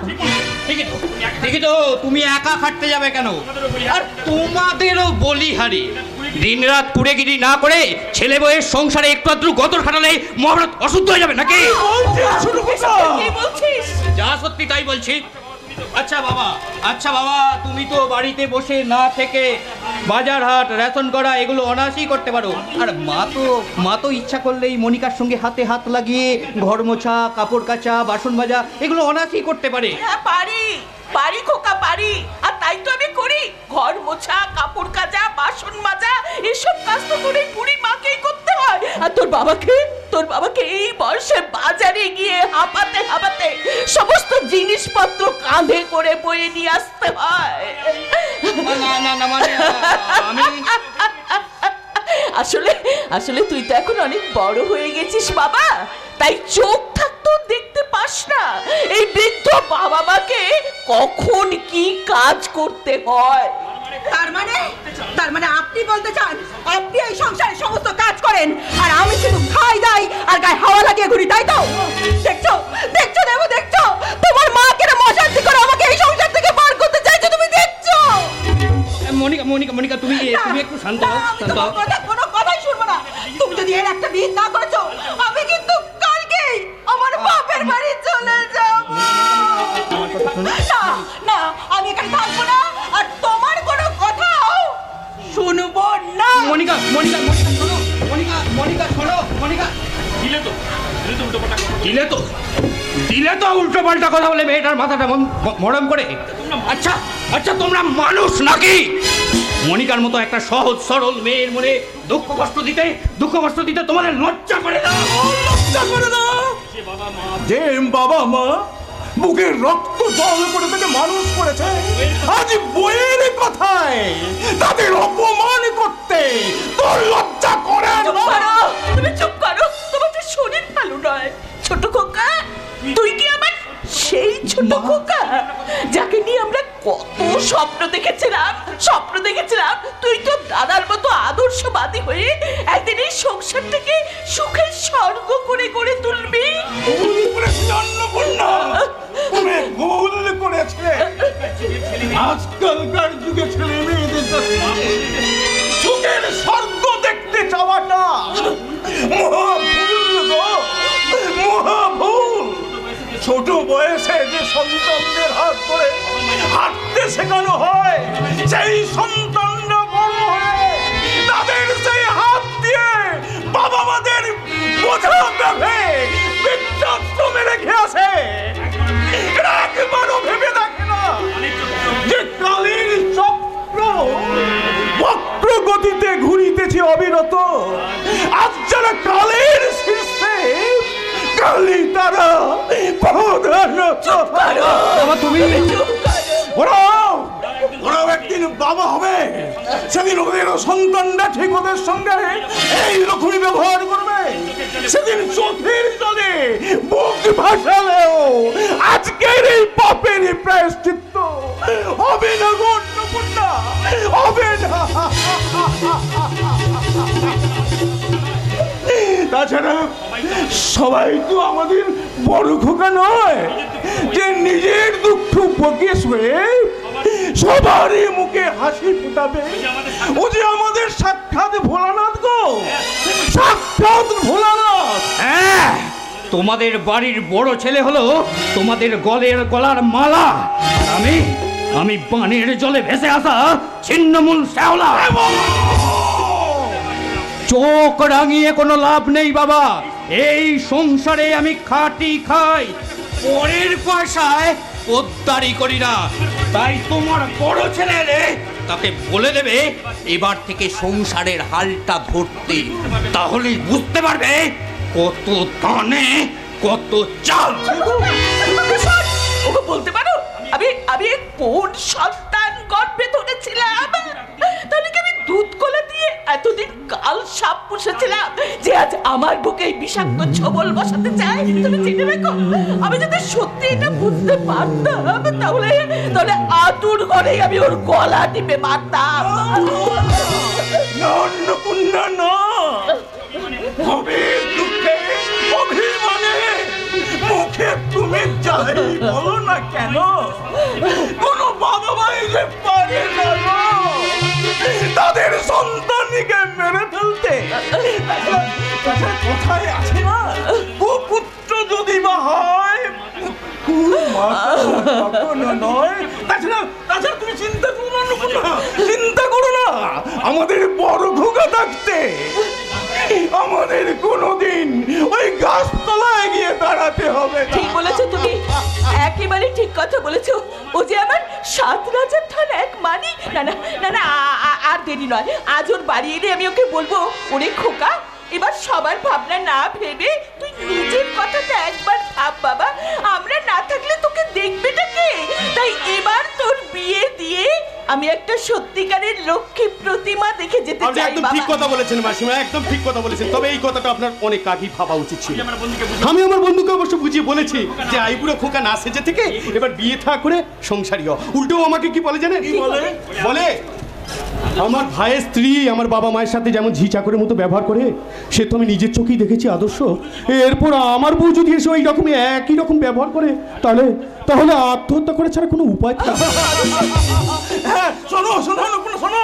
ঠিকই তো, তুমি একা খাটতে যাবে কেন? আর তোমাদেরও বলিহারি, দিনরাত কুড়েগিরি না করে ছেলে বউয়ের সংসারে একটু আধটু গতর খাটালে মহাভারত অশুদ্ধ হয়ে যাবে নাকি? কি বলছিস? যা সত্যি তাই বলছি। আচ্ছা বাবা, তুমি তো বাড়িতে বসে না থেকে বাজার হাট রেশন করা এগুলো অনায়াসেই করতে পারো। আর মা তো ইচ্ছা করলেই মনিকার সঙ্গে হাতে হাত লাগিয়ে ঘর মোছা, কাপড় কাচা, বাসন মাজা এগুলো অনায়াসেই করতে পারে। হ্যাঁ পারি খোকা পারি, আর তাই তো আমি করি। ঘর মোছা, কাপড় কাচা, বাসন মাজা এসব কাজ তো করে বুড়ি মাকেই করতে হয়। আর তোর বাবাকে এই বয়সে বাজারে গিয়ে হাঁপাতে সমস্ত জিনিসপত্র কাঁধে করে বয়ে নিয়ে আসতে হয়। না মানে আমি আসলে তুই তো এখন অনেক বড় হয়ে গেছিস বাবা, তাই চোখ থাকতেও দেখতে পাস না এই বৃদ্ধ বাবা মাকে কখন কি কাজ করতে হয়। তার মানে আপনি বলতে চান আপনি এই সংসারে সমস্ত কাজ করেন আর আমি শুধু খাই দাই আর গায়ে হাওয়া লাগিয়ে ঘুরি, তাই তো? দেখছো দেবো, দেখছো তোমার মা কেন মশান্তি করে আমাকে এই সংসার থেকে বার করতে চাইছো, তুমি দেখছো? মনিকা তুমি একটু শান্ত হও, আমি তোমার কথা কোনো কথাই শুনবো না। তুমি যদি এর একটা বিহিত না করেছো, আমি কিন্তু কালকেই আমার বাপের বাড়ি চলে যাব। না, আমি এখানে থাকবো না, আর তোমার কোনো কথাও শুনবো না। মনিকা শোনো। দিলে তো উল্টো পাল্টা কথা বলে মেয়েটার মাথাটা মরম করে। আচ্ছা তোমরা মানুষ নাকি? মনিকার মতো একটা সহজ সরল মেয়ের মনে দুঃখ কষ্ট দিতে তোমাদের লজ্জা করে না? যে বাবা মা বুকের রক্ত জল করে থেকে মানুষ করেছে, আজ বইয়ের কথায় তাদের অপমান করতে তোর লজ্জা করে না? তুমি চুপ করো, তোমার তো শরীর ভালো নয়। ছোট খোকা, তুই কি আমার সেই ছোট খোকা যাকে নিয়ে আমরা কত স্বপ্ন দেখেছিলাম? তুই তো দাদার মতো আদর্শবাদী হয়ে একদিন এই সংসারটাকে সুখের স্বর্গ করে গড়ে তুলবি। ভুল করেছে। আজকালকার যুগে ছেলে মেয়েদের সুখের স্বর্গ দেখতে চাওয়াটা মহাভুল। ছোট বয়সে যে সন্তানদের হাত ধরে হাঁটতে শেখানো হয়, সেই সন্তানরা বড় হয়ে তাদের সেই হাত দিয়ে বাবা মাদের বোঝা বেঁধে বৃদ্ধাশ্রমে রেখে আসে। এরা একবারও ভেবে দেখে না যে কালের চক্র বক্র গতিতে ঘুরিতেছে অবিরত। আজ যারা কালের শীর্ষে, কালি তারা ওরাও একদিন বাবা হবে। সেদিন ওদের সন্তানরা ঠিক ওদের সঙ্গে এইরকমই ব্যবহার করবে। সেদিন চোখের জলে বুক ভাসালেও আজকের এই পাপের প্রায়শ্চিত্ত হবে না গো অন্নপূর্ণা, হবে না। তাছাড়া সবাই তো আমাদের বড় খোকা নয় যে নিজের দুঃখ বকে শুয়ে সবারই মুখে হাসি ফুটাবে। ও যে আমাদের সাক্ষাৎ ভোলানাথ গো, সাক্ষাৎ ভোলানাথ। হ্যাঁ, তোমাদের বাড়ির বড় ছেলে হলো তোমাদের গলার মালা, আর আমি বানের জলে ভেসে আসা ছিন্নমূল শ্যাওলা। চোখ রাঙিয়ে কোনো লাভ নেই বাবা। এই সংসারে আমি খাই, পরের পয়সায় পোদ্দারি করি না। তাই তোমার বড় ছেলে রে তাকে বলে দেবে এবার থেকে সংসারের হালটা ধরতে, তাহলেই বুঝতে পারবে কত দানে কত চাল। ওকে বলতে পারো আমি কোন সন্তান গর্ভে ধরেছিলাম? তাহলে কি আমি দুধ কোলা দিয়ে এতদিন কাল সাপ পুষেছিলাম যে আজ আমার বুকে এই বিষাক্ত ছবল বসাতে চায়? তুমি চিনে রাখো, আমি যদি সত্যি এটা বুঝতে পারতাম তাহলে আতুর ঘরেই আমি ওর গলা টিপে মারতাম। অন্নপূর্ণা না, গভীর দুঃখে অভিমানে মুখে তুমি যাই বলো না কেন, কোনো বাবা মাই যে পারে না তাদের সন্তানকে মেরে ফেলতে। কোথায় আছে না, কুপুত্র যদি বা হয় নয়। তাছাড়া তুমি চিন্তা করো না, চিন্তা করো না, আমাদের বড় ঘোগা থাকতে আমাদের কোনোদিন ওই গাছতলায় গিয়ে দাঁড়াতে হবে না। ঠিক বলেছো তুমি, একেবারে ঠিক কথা বলেছো। ও যে আমার 7 রাজার ধন এক মানি। না না না না, আর দেরি নয়, আজ ওর বাড়ি এলে আমি ওকে বলবো, ওরে খোকা এবার সবার ভাবনা না ভেবে তুই নিজের কথাটা একবার ভাব বাবা, আমরা না থাকলে তোকে দেখবেটা কে? তাই এবার তোর বিয়ে দিয়ে আমি একটা সত্যিকারের লক্ষ্মী প্রতিমা দেখে যেতে আপনি চাই একদম বাবা। ঠিক কথা বলেছেন মাসিমা, একদম ঠিক কথা বলেছেন। তবে এই কথাটা আপনার অনেক আগেই ভাবা উচিত ছিল। আমি আমার বন্ধুকে অবশ্য বুঝিয়ে বলেছি যে আইবুড়ো খোকা না সেজে থেকে এবার বিয়ে থা করে সংসারী হও। উল্টো আমাকে কি বলে জানেন? বলে আমার ভাইয়ের স্ত্রী আমার বাবা মায়ের সাথে যেমন ঝি চাকরের মতো ব্যবহার করে, সে তো আমি নিজের চোখেই দেখেছি আদর্শ। এরপর আমার বউ যদি এসে ওই রকমই একই রকম ব্যবহার করে তাহলে আত্মহত্যা করে ছাড়া কোনো উপায় থাকে না। হ্যাঁ, শোনো শোনো শোনো,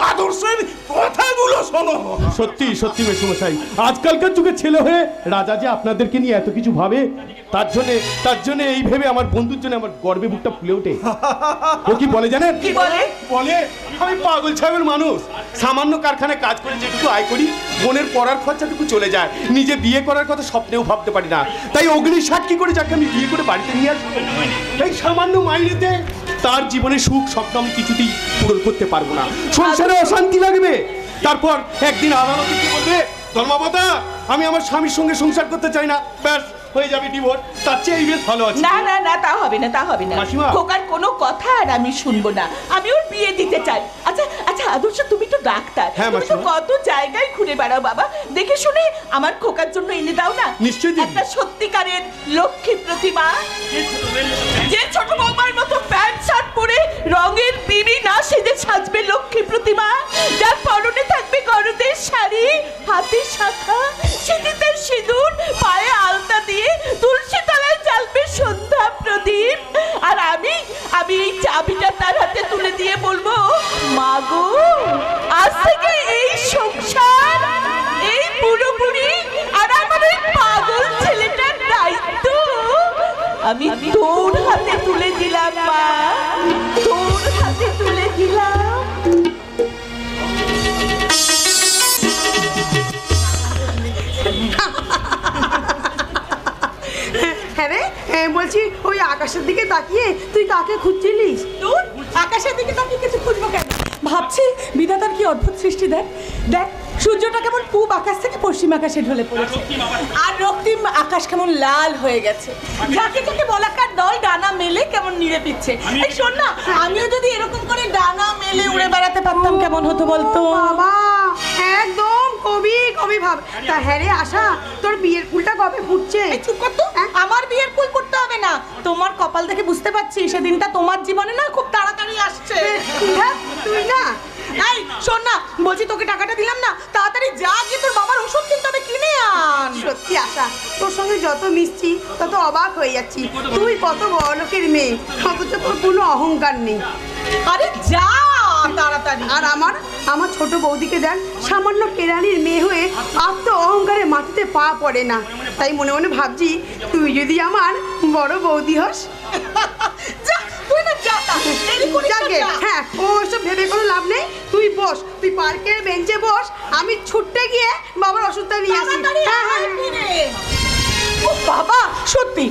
আদর্শের কথাগুলো শোনো। সত্যি সত্যি মেসুমশাই, আজকালকার যুগের ছেলে হয়ে রাজা যে আপনাদেরকে নিয়ে এত কিছু ভাবে, তার জন্য এই ভেবে আমার বন্ধুর জন্য আমার গর্বে বুকটা ফুলে ওঠে। ও কি বলে জানেন? কি বলে? বলে আমি পাগল ছাগল মানুষ, সামান্য কারখানায় কাজ করে যেটুকু আয় করি বোনের পড়ার খরচাটুকু চলে যায়, নিজে বিয়ে করার কথা স্বপ্নেও ভাবতে পারি না। তাই অগ্নি সাক্ষী করে যাকে আমি বিয়ে করে বাড়িতে নিয়ে আসবো, এই সামান্য মাইনেতে তার জীবনে সুখ স্বপ্ন আমি কিছুতেই পূরণ করতে পারবো না, সংসারে অশান্তি লাগবে। তারপর একদিন আদালতে কি বলবে, ধর্মাবতা আমি আমার স্বামীর সঙ্গে সংসার করতে চাই না, ব্যাস হয়ে যাবে ডিভোর্স। তার চেয়ে এই বেশ ভালো আছে। না না না, তা হবে না, তা হবে না। মাসিমা। খোকার কোনো কথা আর আমি শুনবো না, আমি ওর বিয়ে দিতে চাই। আচ্ছা আচ্ছা আদর্শ, তুমি তো ডাক্তার, হ্যাঁ, তুমি তো মাসিমা। কত জায়গায় ঘুরে বেড়াও বাবা, দেখে শুনে আমার খোকার জন্য এনে দাও না। নিশ্চয়ই দিবো। একটা সত্যিকারের লক্ষ্মী প্রতিমা, যে ছোট বৌমার মতো প্যান্ট শার্ট পরে রঙের বিবি না সেজে সাজবে লক্ষ্মী প্রতিমা, যার পরনে থাকবে গরদের শাড়ি, হাতে শাখা, সিঁথিতে সিঁদুর, পায়ে আলতা দিয়ে তুলসী তলায় জ্বালবে সন্ধ্যা প্রদীপ। আর আমি এই চাবিটা তার হাতে তুলে দিয়ে বলবো, মা গো আজ থেকে এই সংসার, এই বুড়ো বুড়ি আর আমার এই পাগল ছেলেটার দায়িত্ব আমি তোর হাতে তুলে দিলাম মা, তোর হাতে তুলে দিলাম। হ্যাঁ রে, বলছি ওই আকাশের দিকে তাকিয়ে তুই কাকে খুঁজছিলিস? তোর আকাশের দিকে তাকিয়ে কিছু খুঁজবো কেন? ভাবছি বিধাতার কি অদ্ভুত সৃষ্টি। দেখ দেখ, সূর্যটা কেমন পূব আকাশ থেকে পশ্চিম আকাশে ঢলে পড়েছে, আর রক্তিম আকাশ কেমন লাল হয়ে গেছে। যাকে যাকে বলাকার দল ডানা মেলে কেমন নিড়ে পিচ্ছে। এই শোন না, আমিও যদি এরকম করে ডানা মেলে উড়ে বেড়াতে পারতাম কেমন হতো বলতো? বাবা একদম কবি কবি ভাব। তা হ্যাঁ রে আশা, তোর বিয়ের ফুলটা কবে ফুটছে? এই চুপ কর তো, আমার বিয়ের ফুল করতে হবে না, তোমার কপাল দেখে বুঝতে পারছি সেদিনটা তোমার জীবনে না খুব তাড়াতাড়ি আসছে। হ্যাঁ, তুই না এই শোন না, বলছি তোকে টাকাটা দিলাম না, তাড়াতাড়ি যা গিয়ে তোর বাবার ওষুধ কিনতে হবে, কিনে আন। সত্যি আশা, তোর সঙ্গে যত মিশছি তত অবাক হয়ে যাচ্ছি। তুই কত বড় লোকের মেয়ে, অথচ তোর কোনো অহংকার নেই। আরে যা তাড়াতাড়ি। আর আমার ছোট বৌদিকে দেখ, সামান্য কেরানির মেয়ে হয়ে আত্ম অহংকারে মাটিতে পা পড়ে না। তাই মনে মনে ভাবছি, তুই যদি আমার বড় বৌদি হস। যা তুই না যা, দেরি করিস না, যাকে যা। হ্যাঁ, ওসব ভেবে কোনো লাভ নেই। তুই বস, তুই পার্কের বেঞ্চে বস, আমি ছুটতে গিয়ে বাবার ওষুধটা নিয়ে আসি। তাড়াতাড়ি হ্যাঁ, আয় হ্যাঁ, হ্যাঁ। ফিরে। ও বাবা, সত্যি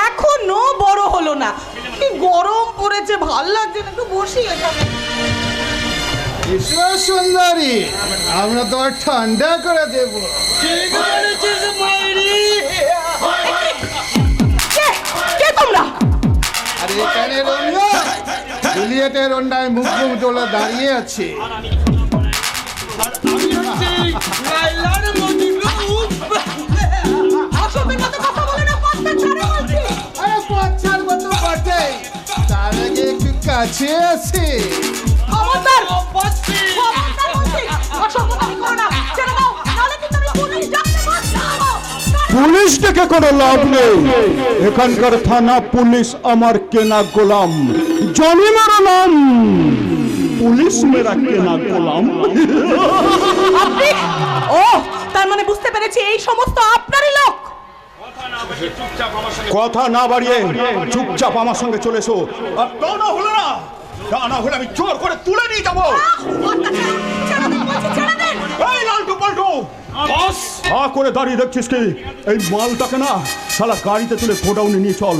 এখনো বড় হলো না। কি গরম পড়েছে, ভাল লাগছে না, একটু বসি এখানে। ঈশ্বর সুন্দরী, আমরা তোমার ঠান্ডা করে দেব। কে তোমরা? আর এখানে রোমিও জুলিয়েটের অন্যায় মুখ তোলা দাঁড়িয়ে আছে। অসভ্যের মতো কথা বলে না, পথটা ছাড়ো বলছি। আরে পচ্ছার মতো বটে, তার আগে একটু কাছে আছে। খবরদার! খবরদার বলছি, অসভ্যতামি করো না, ছেড়ে দাও, নাহলে কিন্তু আমি পুলিশ ডাকতে পারবো। পুলিশ ডেকে কোনো লাভ নেই। এখানকার থানা পুলিশ আমার কেনা গোলাম, জনি মেরা নাম পুলিশ মেরা কেনা গোলাম। আপনি? ও, তার মানে বুঝতে পেরেছি এই সমস্ত আপনারই লোক। কথা না বাড়িয়ে চুপচাপ আমার সঙ্গে চলে এসো। আর তা না হলে না, তা না হলে আমি জোর করে তুলে নিয়ে যাবো। এই লালটু পাল্টু, হা করে দাঁড়িয়ে দেখছিস কি? এই মালটাকে না শালা গাড়িতে তুলে গোডাউনে নিয়ে চল।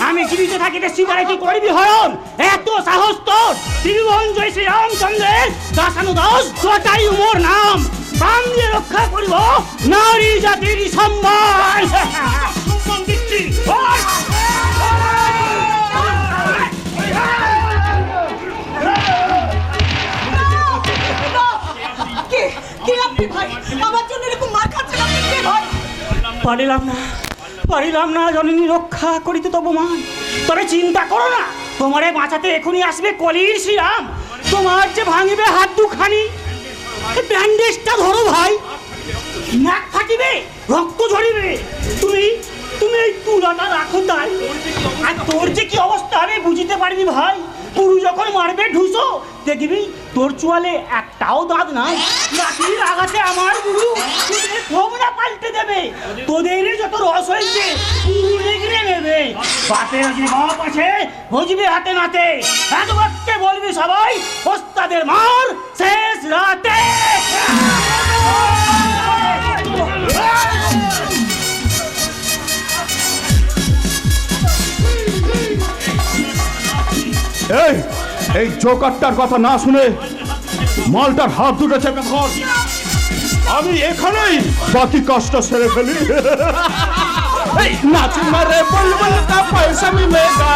আমি জীবিত থাকিতে শিকারে কি করবি হরণ? এত সাহস তোর? ত্রিভুবন জয় শ্রী রামচন্দ্রের দাসানু দাস তোটাই মোর নাম। প্রাণ দিয়ে রক্ষা করিব নারী জাতির সম্মান। সম্মান দিচ্ছি। কে আপনি ভাই? আমার জন্য এরকম মার খাচ্ছেন আপনি কে ভাই? পারিলাম না জননী রক্ষা করিতে তবু মান। তবে চিন্তা করো না, তোমারে বাঁচাতে এখনই আসবে কলির শ্রীরাম। তোমার যে ভাঙিবে হাত দুখানি, ব্যান্ডেজটা ধরো ভাই। নাক ফাটিবে, রক্ত ঝরিবে, তুমি এই তুলাটা রাখো তাই। আর তোর যে কি অবস্থা আমি বুঝিতে পারিনি ভাই। পুরু যখন মারবে ঢুসো, দেখবি তোর চুয়ালে একটাও দাঁত নাই। লাঠির আঘাতে আমার গুরু তোমরা পাল্টে দেবে। তোদের যত রস হয়েছে পুরু লেগে নেবে। বাপের যে বাপ আছে বুঝবি হাতে নাতে। এত বাক্যে বলবি সবাই ওস্তাদের মার শেষ রাতে। এই জোকারটার কথা না শুনে মালটার হাত দুটো চেপে ধর। আমি এখানেই বাকি কাজটা সেরে ফেলি। নাচ মারে বুলবুল কা পয়সা মিলেগা।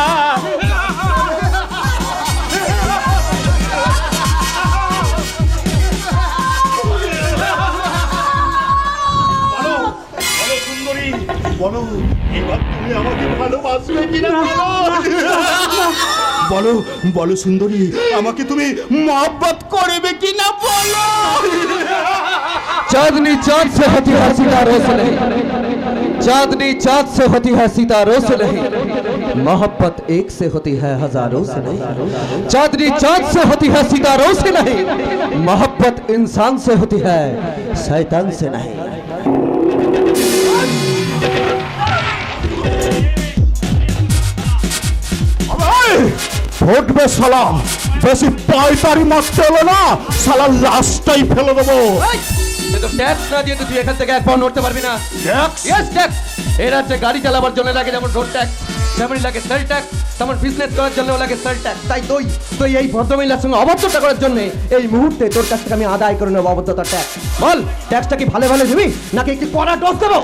সুন্দরী বলো, এবার তুমি আমাকে ভালোবাসবে কিনা বলো। বলো সুন্দরী, আমাকে তুমি মহব্বত করবে কিনা বলো। चांदनी चांद से होती है सितारों से नहीं, चांदनी चांद से होती है सितारों से नहीं, मोहब्बत एक से होती है हजारों से नहीं। चांदनी चांद से होती है सितारों से नहीं, मोहब्बत इंसान से होती है शैतान से नहीं। ফুটবে শালা, বেশি পায়তারি মারতে হলো না, শালা লাশটাই ফেলে দেবো। তো ট্যাক্স না দিয়ে তো তুই এখান থেকে এক পাউন্ড নড়তে পারবি না। ট্যাক্স? Yes tax. এর রাজ্যে গাড়ি চালাবার জন্য লাগে যেমন রোড ট্যাক্স, তেমনই লাগে সেল ট্যাক্স, তেমন বিজনেস করার জন্য লাগে সেল ট্যাক্স। তাই তুই এই ভদ্রমহিলার সঙ্গে অভদ্রতা করার জন্য এই মুহূর্তে তোর কাছ থেকে আমি আদায় করে নেবো অভদ্রতার ট্যাক্স। বল, ট্যাক্সটা কি ভালো ভালো দিবি নাকি একটু কড়া ডোজ দেবো?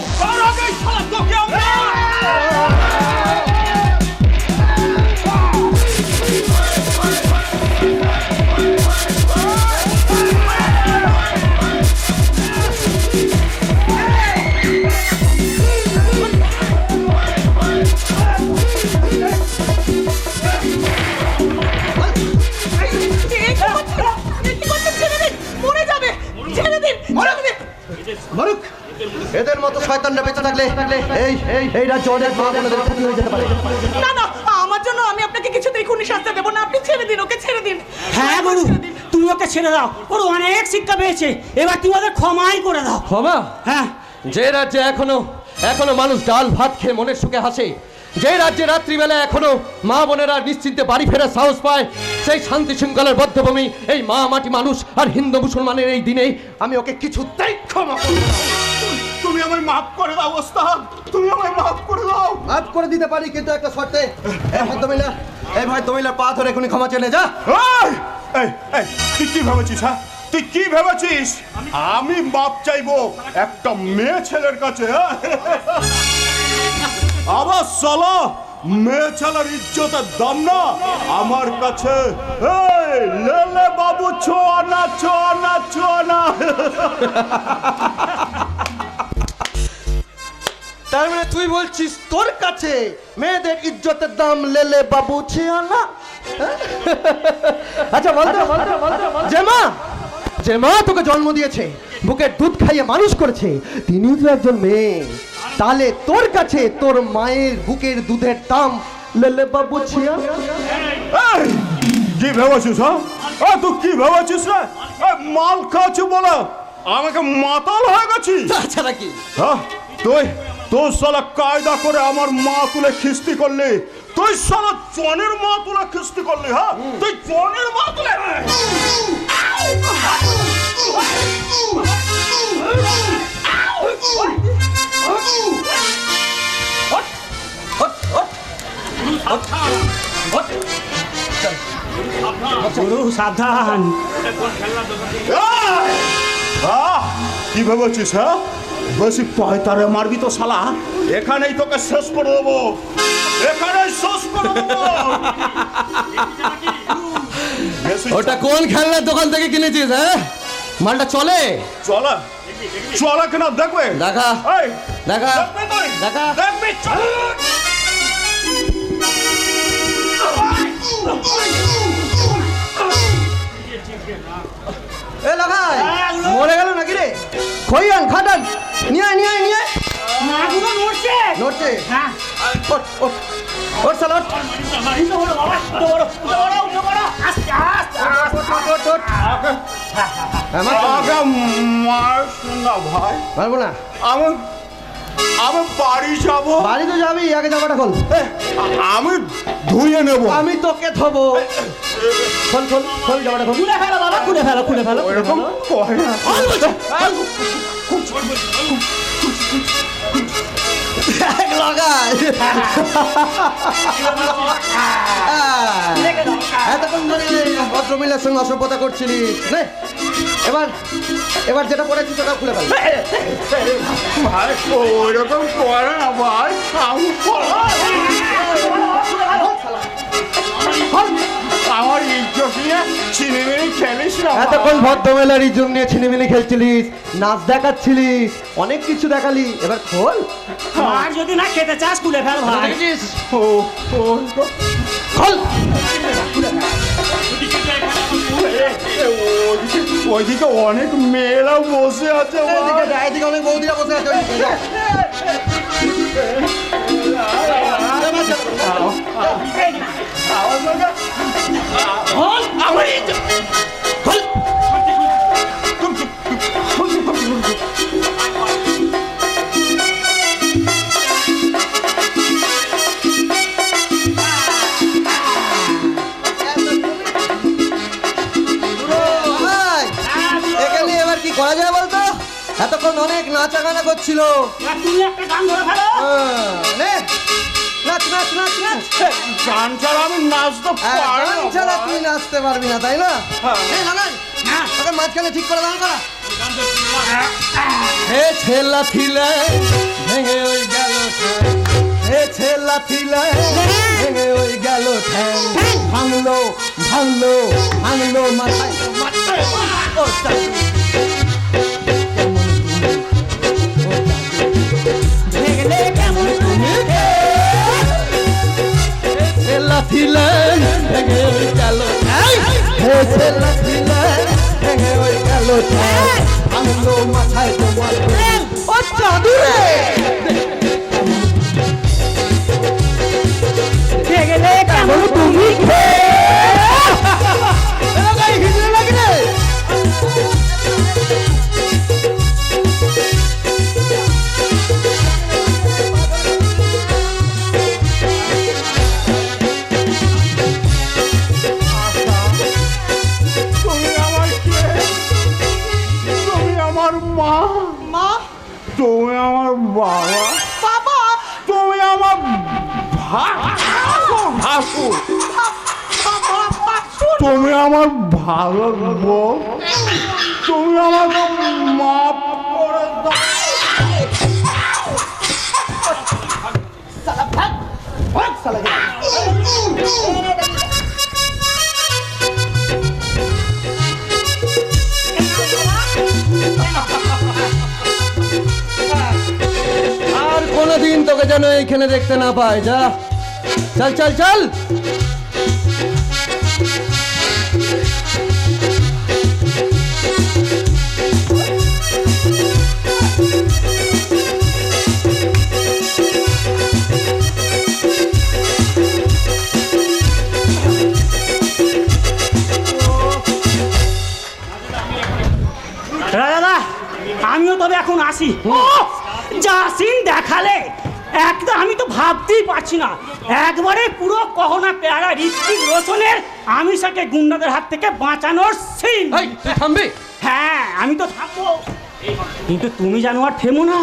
মরুক, এদের মতো শয়তানরা বেঁচে থাকলে এই রাজ্য অনেক মা বোনদের ক্ষতি হয়ে যেতে পারে। না না, আমার জন্য আমি আপনাকে কিছুতেই খুনি শাস্তি দেবো না। আপনি ছেড়ে দিন, ওকে ছেড়ে দিন। হ্যাঁ গুরু, তুমি ওকে ছেড়ে দাও। ওর অনেক শিক্ষা পেয়েছে, এবার তুমি ওদের ক্ষমাই করে দাও। ক্ষমা? হ্যাঁ। যে রাজ্যে এখনো মানুষ ডাল ভাত খেয়ে মনের সুখে হাসে, যে রাজ্যে রাত্রিবেলা এখনো মা বোনেরা নিশ্চিন্তে বাড়ি ফেরার সাহস পায়, সেই শান্তি শৃঙ্খলার বদ্ধভূমি এই মা মাটি মানুষ আর হিন্দু মুসলমানের এই দিনে আমি ওকে কিছুতেই ক্ষমা করব না। তুমি আমায় মাফ করে দাও ওস্তাদ, তুমি আমায় মাফ করে দাও। মাফ করে দিতে পারি, কিন্তু একটা শর্তে। এই ভাই তুমি পা ধরে এখনই ক্ষমা চলে যা। এই, এই, তুই কি ভেবেছিস? হ্যাঁ, তুই কি ভেবেছিস আমি মাপ চাইবো একটা মেয়ে ছেলের কাছে? হ্যাঁ? আবার সালা মেয়ে ছেলের ইজ্জতের দাম না আমার কাছে। এই লেলে বাবু ছোয়ানা ছোয়ানা ছোয়ানা। তার মানে তুই বলছিস তোর কাছে মেয়েদের ইজ্জতের দাম লেলে বাবু ছিও না? আচ্ছা বলতো যে মা তোকে জন্ম দিয়েছে, বুকের দুধ খাইয়ে মানুষ করেছে, তিনি তো একজন মেয়ে। তাহলে তোর কাছে তোর মায়ের বুকের দুধের দাম লেলে বাবু ছিও? কি ভেবেছিস? হ্যাঁ তুই কি ভেবেছিস রে? মাল খাচ্ছি বলে আমাকে মাতাল হয়ে গেছিস? আচ্ছা নাকি? হ্যাঁ তুই সালা কায়দা করে আমার মা তুলে খিস্তি করলি। তুই সালা জনের মা তুলে খিস্তি করলি। হ্যাঁ তুই জনের মা তুলে। গুরু সাবধান। কি ভেবেছিস? হ্যাঁ বেশি পয়তারে মারবি তো শালা এখানেই তোকে শেষ করে দেবো, এখানেই শেষ করে দেবো। ওটা কোন খেলনার দোকান থেকে কিনেছিস? হ্যাঁ মালটা চলে? চলা চলা কিনা দেখবে? দেখা এই, দেখা দেখবি তুই? দেখা। দেখবি চল। এ লাগাই মরে গেল নাকি রে? খইয়ান খাটান নিয়ে নিয়ে নিয়ে মাগুলো নড়ছে। নড়ছে? হ্যাঁ ওঠ ওঠ ওঠ শালা ওঠ। বাবা দৌড়ো আস্তে আস্তে ওঠ ওঠ। আগে মার না ভাই, পারবো না। আমি বাড়ি যাবো। বাড়ি তো যাবি, আগে জামাটা খোল। আমি ধুয়ে নেব। আমি তোকে থবো। খোল খোল খোল জামাটা খোল। খুলে ফেলো বাবা, খুলে ফেলো খুলে ফেলো। এরকম করে না। লাগাই এতক্ষণ ধরে ভদ্রমহিলার সঙ্গে অসভ্যতা করছিলিস। এবার যেটা করেছিস সেটা খুলে ফেল। ভাই ওইরকম করে না ভাই, আমার ইজ্জত নিয়ে ছিনিমিনি খেলিস না। এতক্ষণ ভদ্রমহিলার ইজ্জত নিয়ে ছিনিমিনি খেলছিলিস, নাচ দেখাচ্ছিলিস, অনেক কিছু দেখালি, এবার খোল। আর যদি না খেতে চাস খুলে ফেল ভাই। খোল। ওইদিকে অনেক মেয়েরা বসে আছে। এদিকে অনেক বৌদিরা বসে আছে। আমার খোল। এখানে এবার কি করা যায় বলতো? এতক্ষণ অনেক নাচা গানা করছিল। তুমি একটা গান ধরে ফেলো। নাচ নাচ নাচ নাচ। গান ছাড়া আমি নাচতে পারি গান ছাড়া তুই নাচতে পারবি না, তাই না? তোকে মাঝখানে ঠিক করে দাঁড় করা। হে ছেলা থিলে ভেঙে ওই গেল ঠ্যাং, হে ছেলা থিলে ভেঙে ওই গেল ঠ্যাং, ভাঙলো ভাঙলো ভাঙলো মাথায় মাথায়। কেমন তুমি ছেলা ভেঙে ওই গেল ঠ্যাং, হে ছেলা থিলে ভেঙে ওই গেল ঠ্যাং, ভাঙলো মাথায় তোমার। ও জাদু রে গেলে কেমন তুমি হিজড়ে লাগে রে। মা তুমি আমার বাবা, বাবা তুমি আমার ভাসুর, তুমি আমার ভালো বউ, তুমি আমাকে মাফ করে দাও। আর কোনোদিন তোকে যেন এইখানে দেখতে না পায়। যা, চল চল চল। দাদা আমিও তবে এখন আসি। যা সিন দেখালে একদম আমি তো ভাবতেই পারছি না। একবারে পুরো কহনা পেয়ারা ঋত্বিক রোশনের আমি সাথে গুন্ডাদের হাত থেকে বাঁচানোর সিন। এই, তুই থামবি? হ্যাঁ আমি তো থাকবো, কিন্তু তুমি জানো আর থেমো না,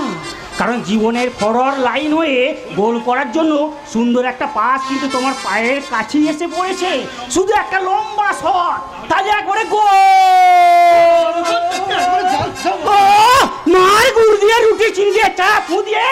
কারণ জীবনের ফরওয়ার্ড লাইন হয়ে গোল করার জন্য সুন্দর একটা পাস কিন্তু তোমার পায়ের কাছেই এসে পড়েছে। শুধু একটা লম্বা শট, তাহলে একবারে গোল। মার গুড় দিয়ে রুটি চিনি দিয়ে চা ফু দিয়ে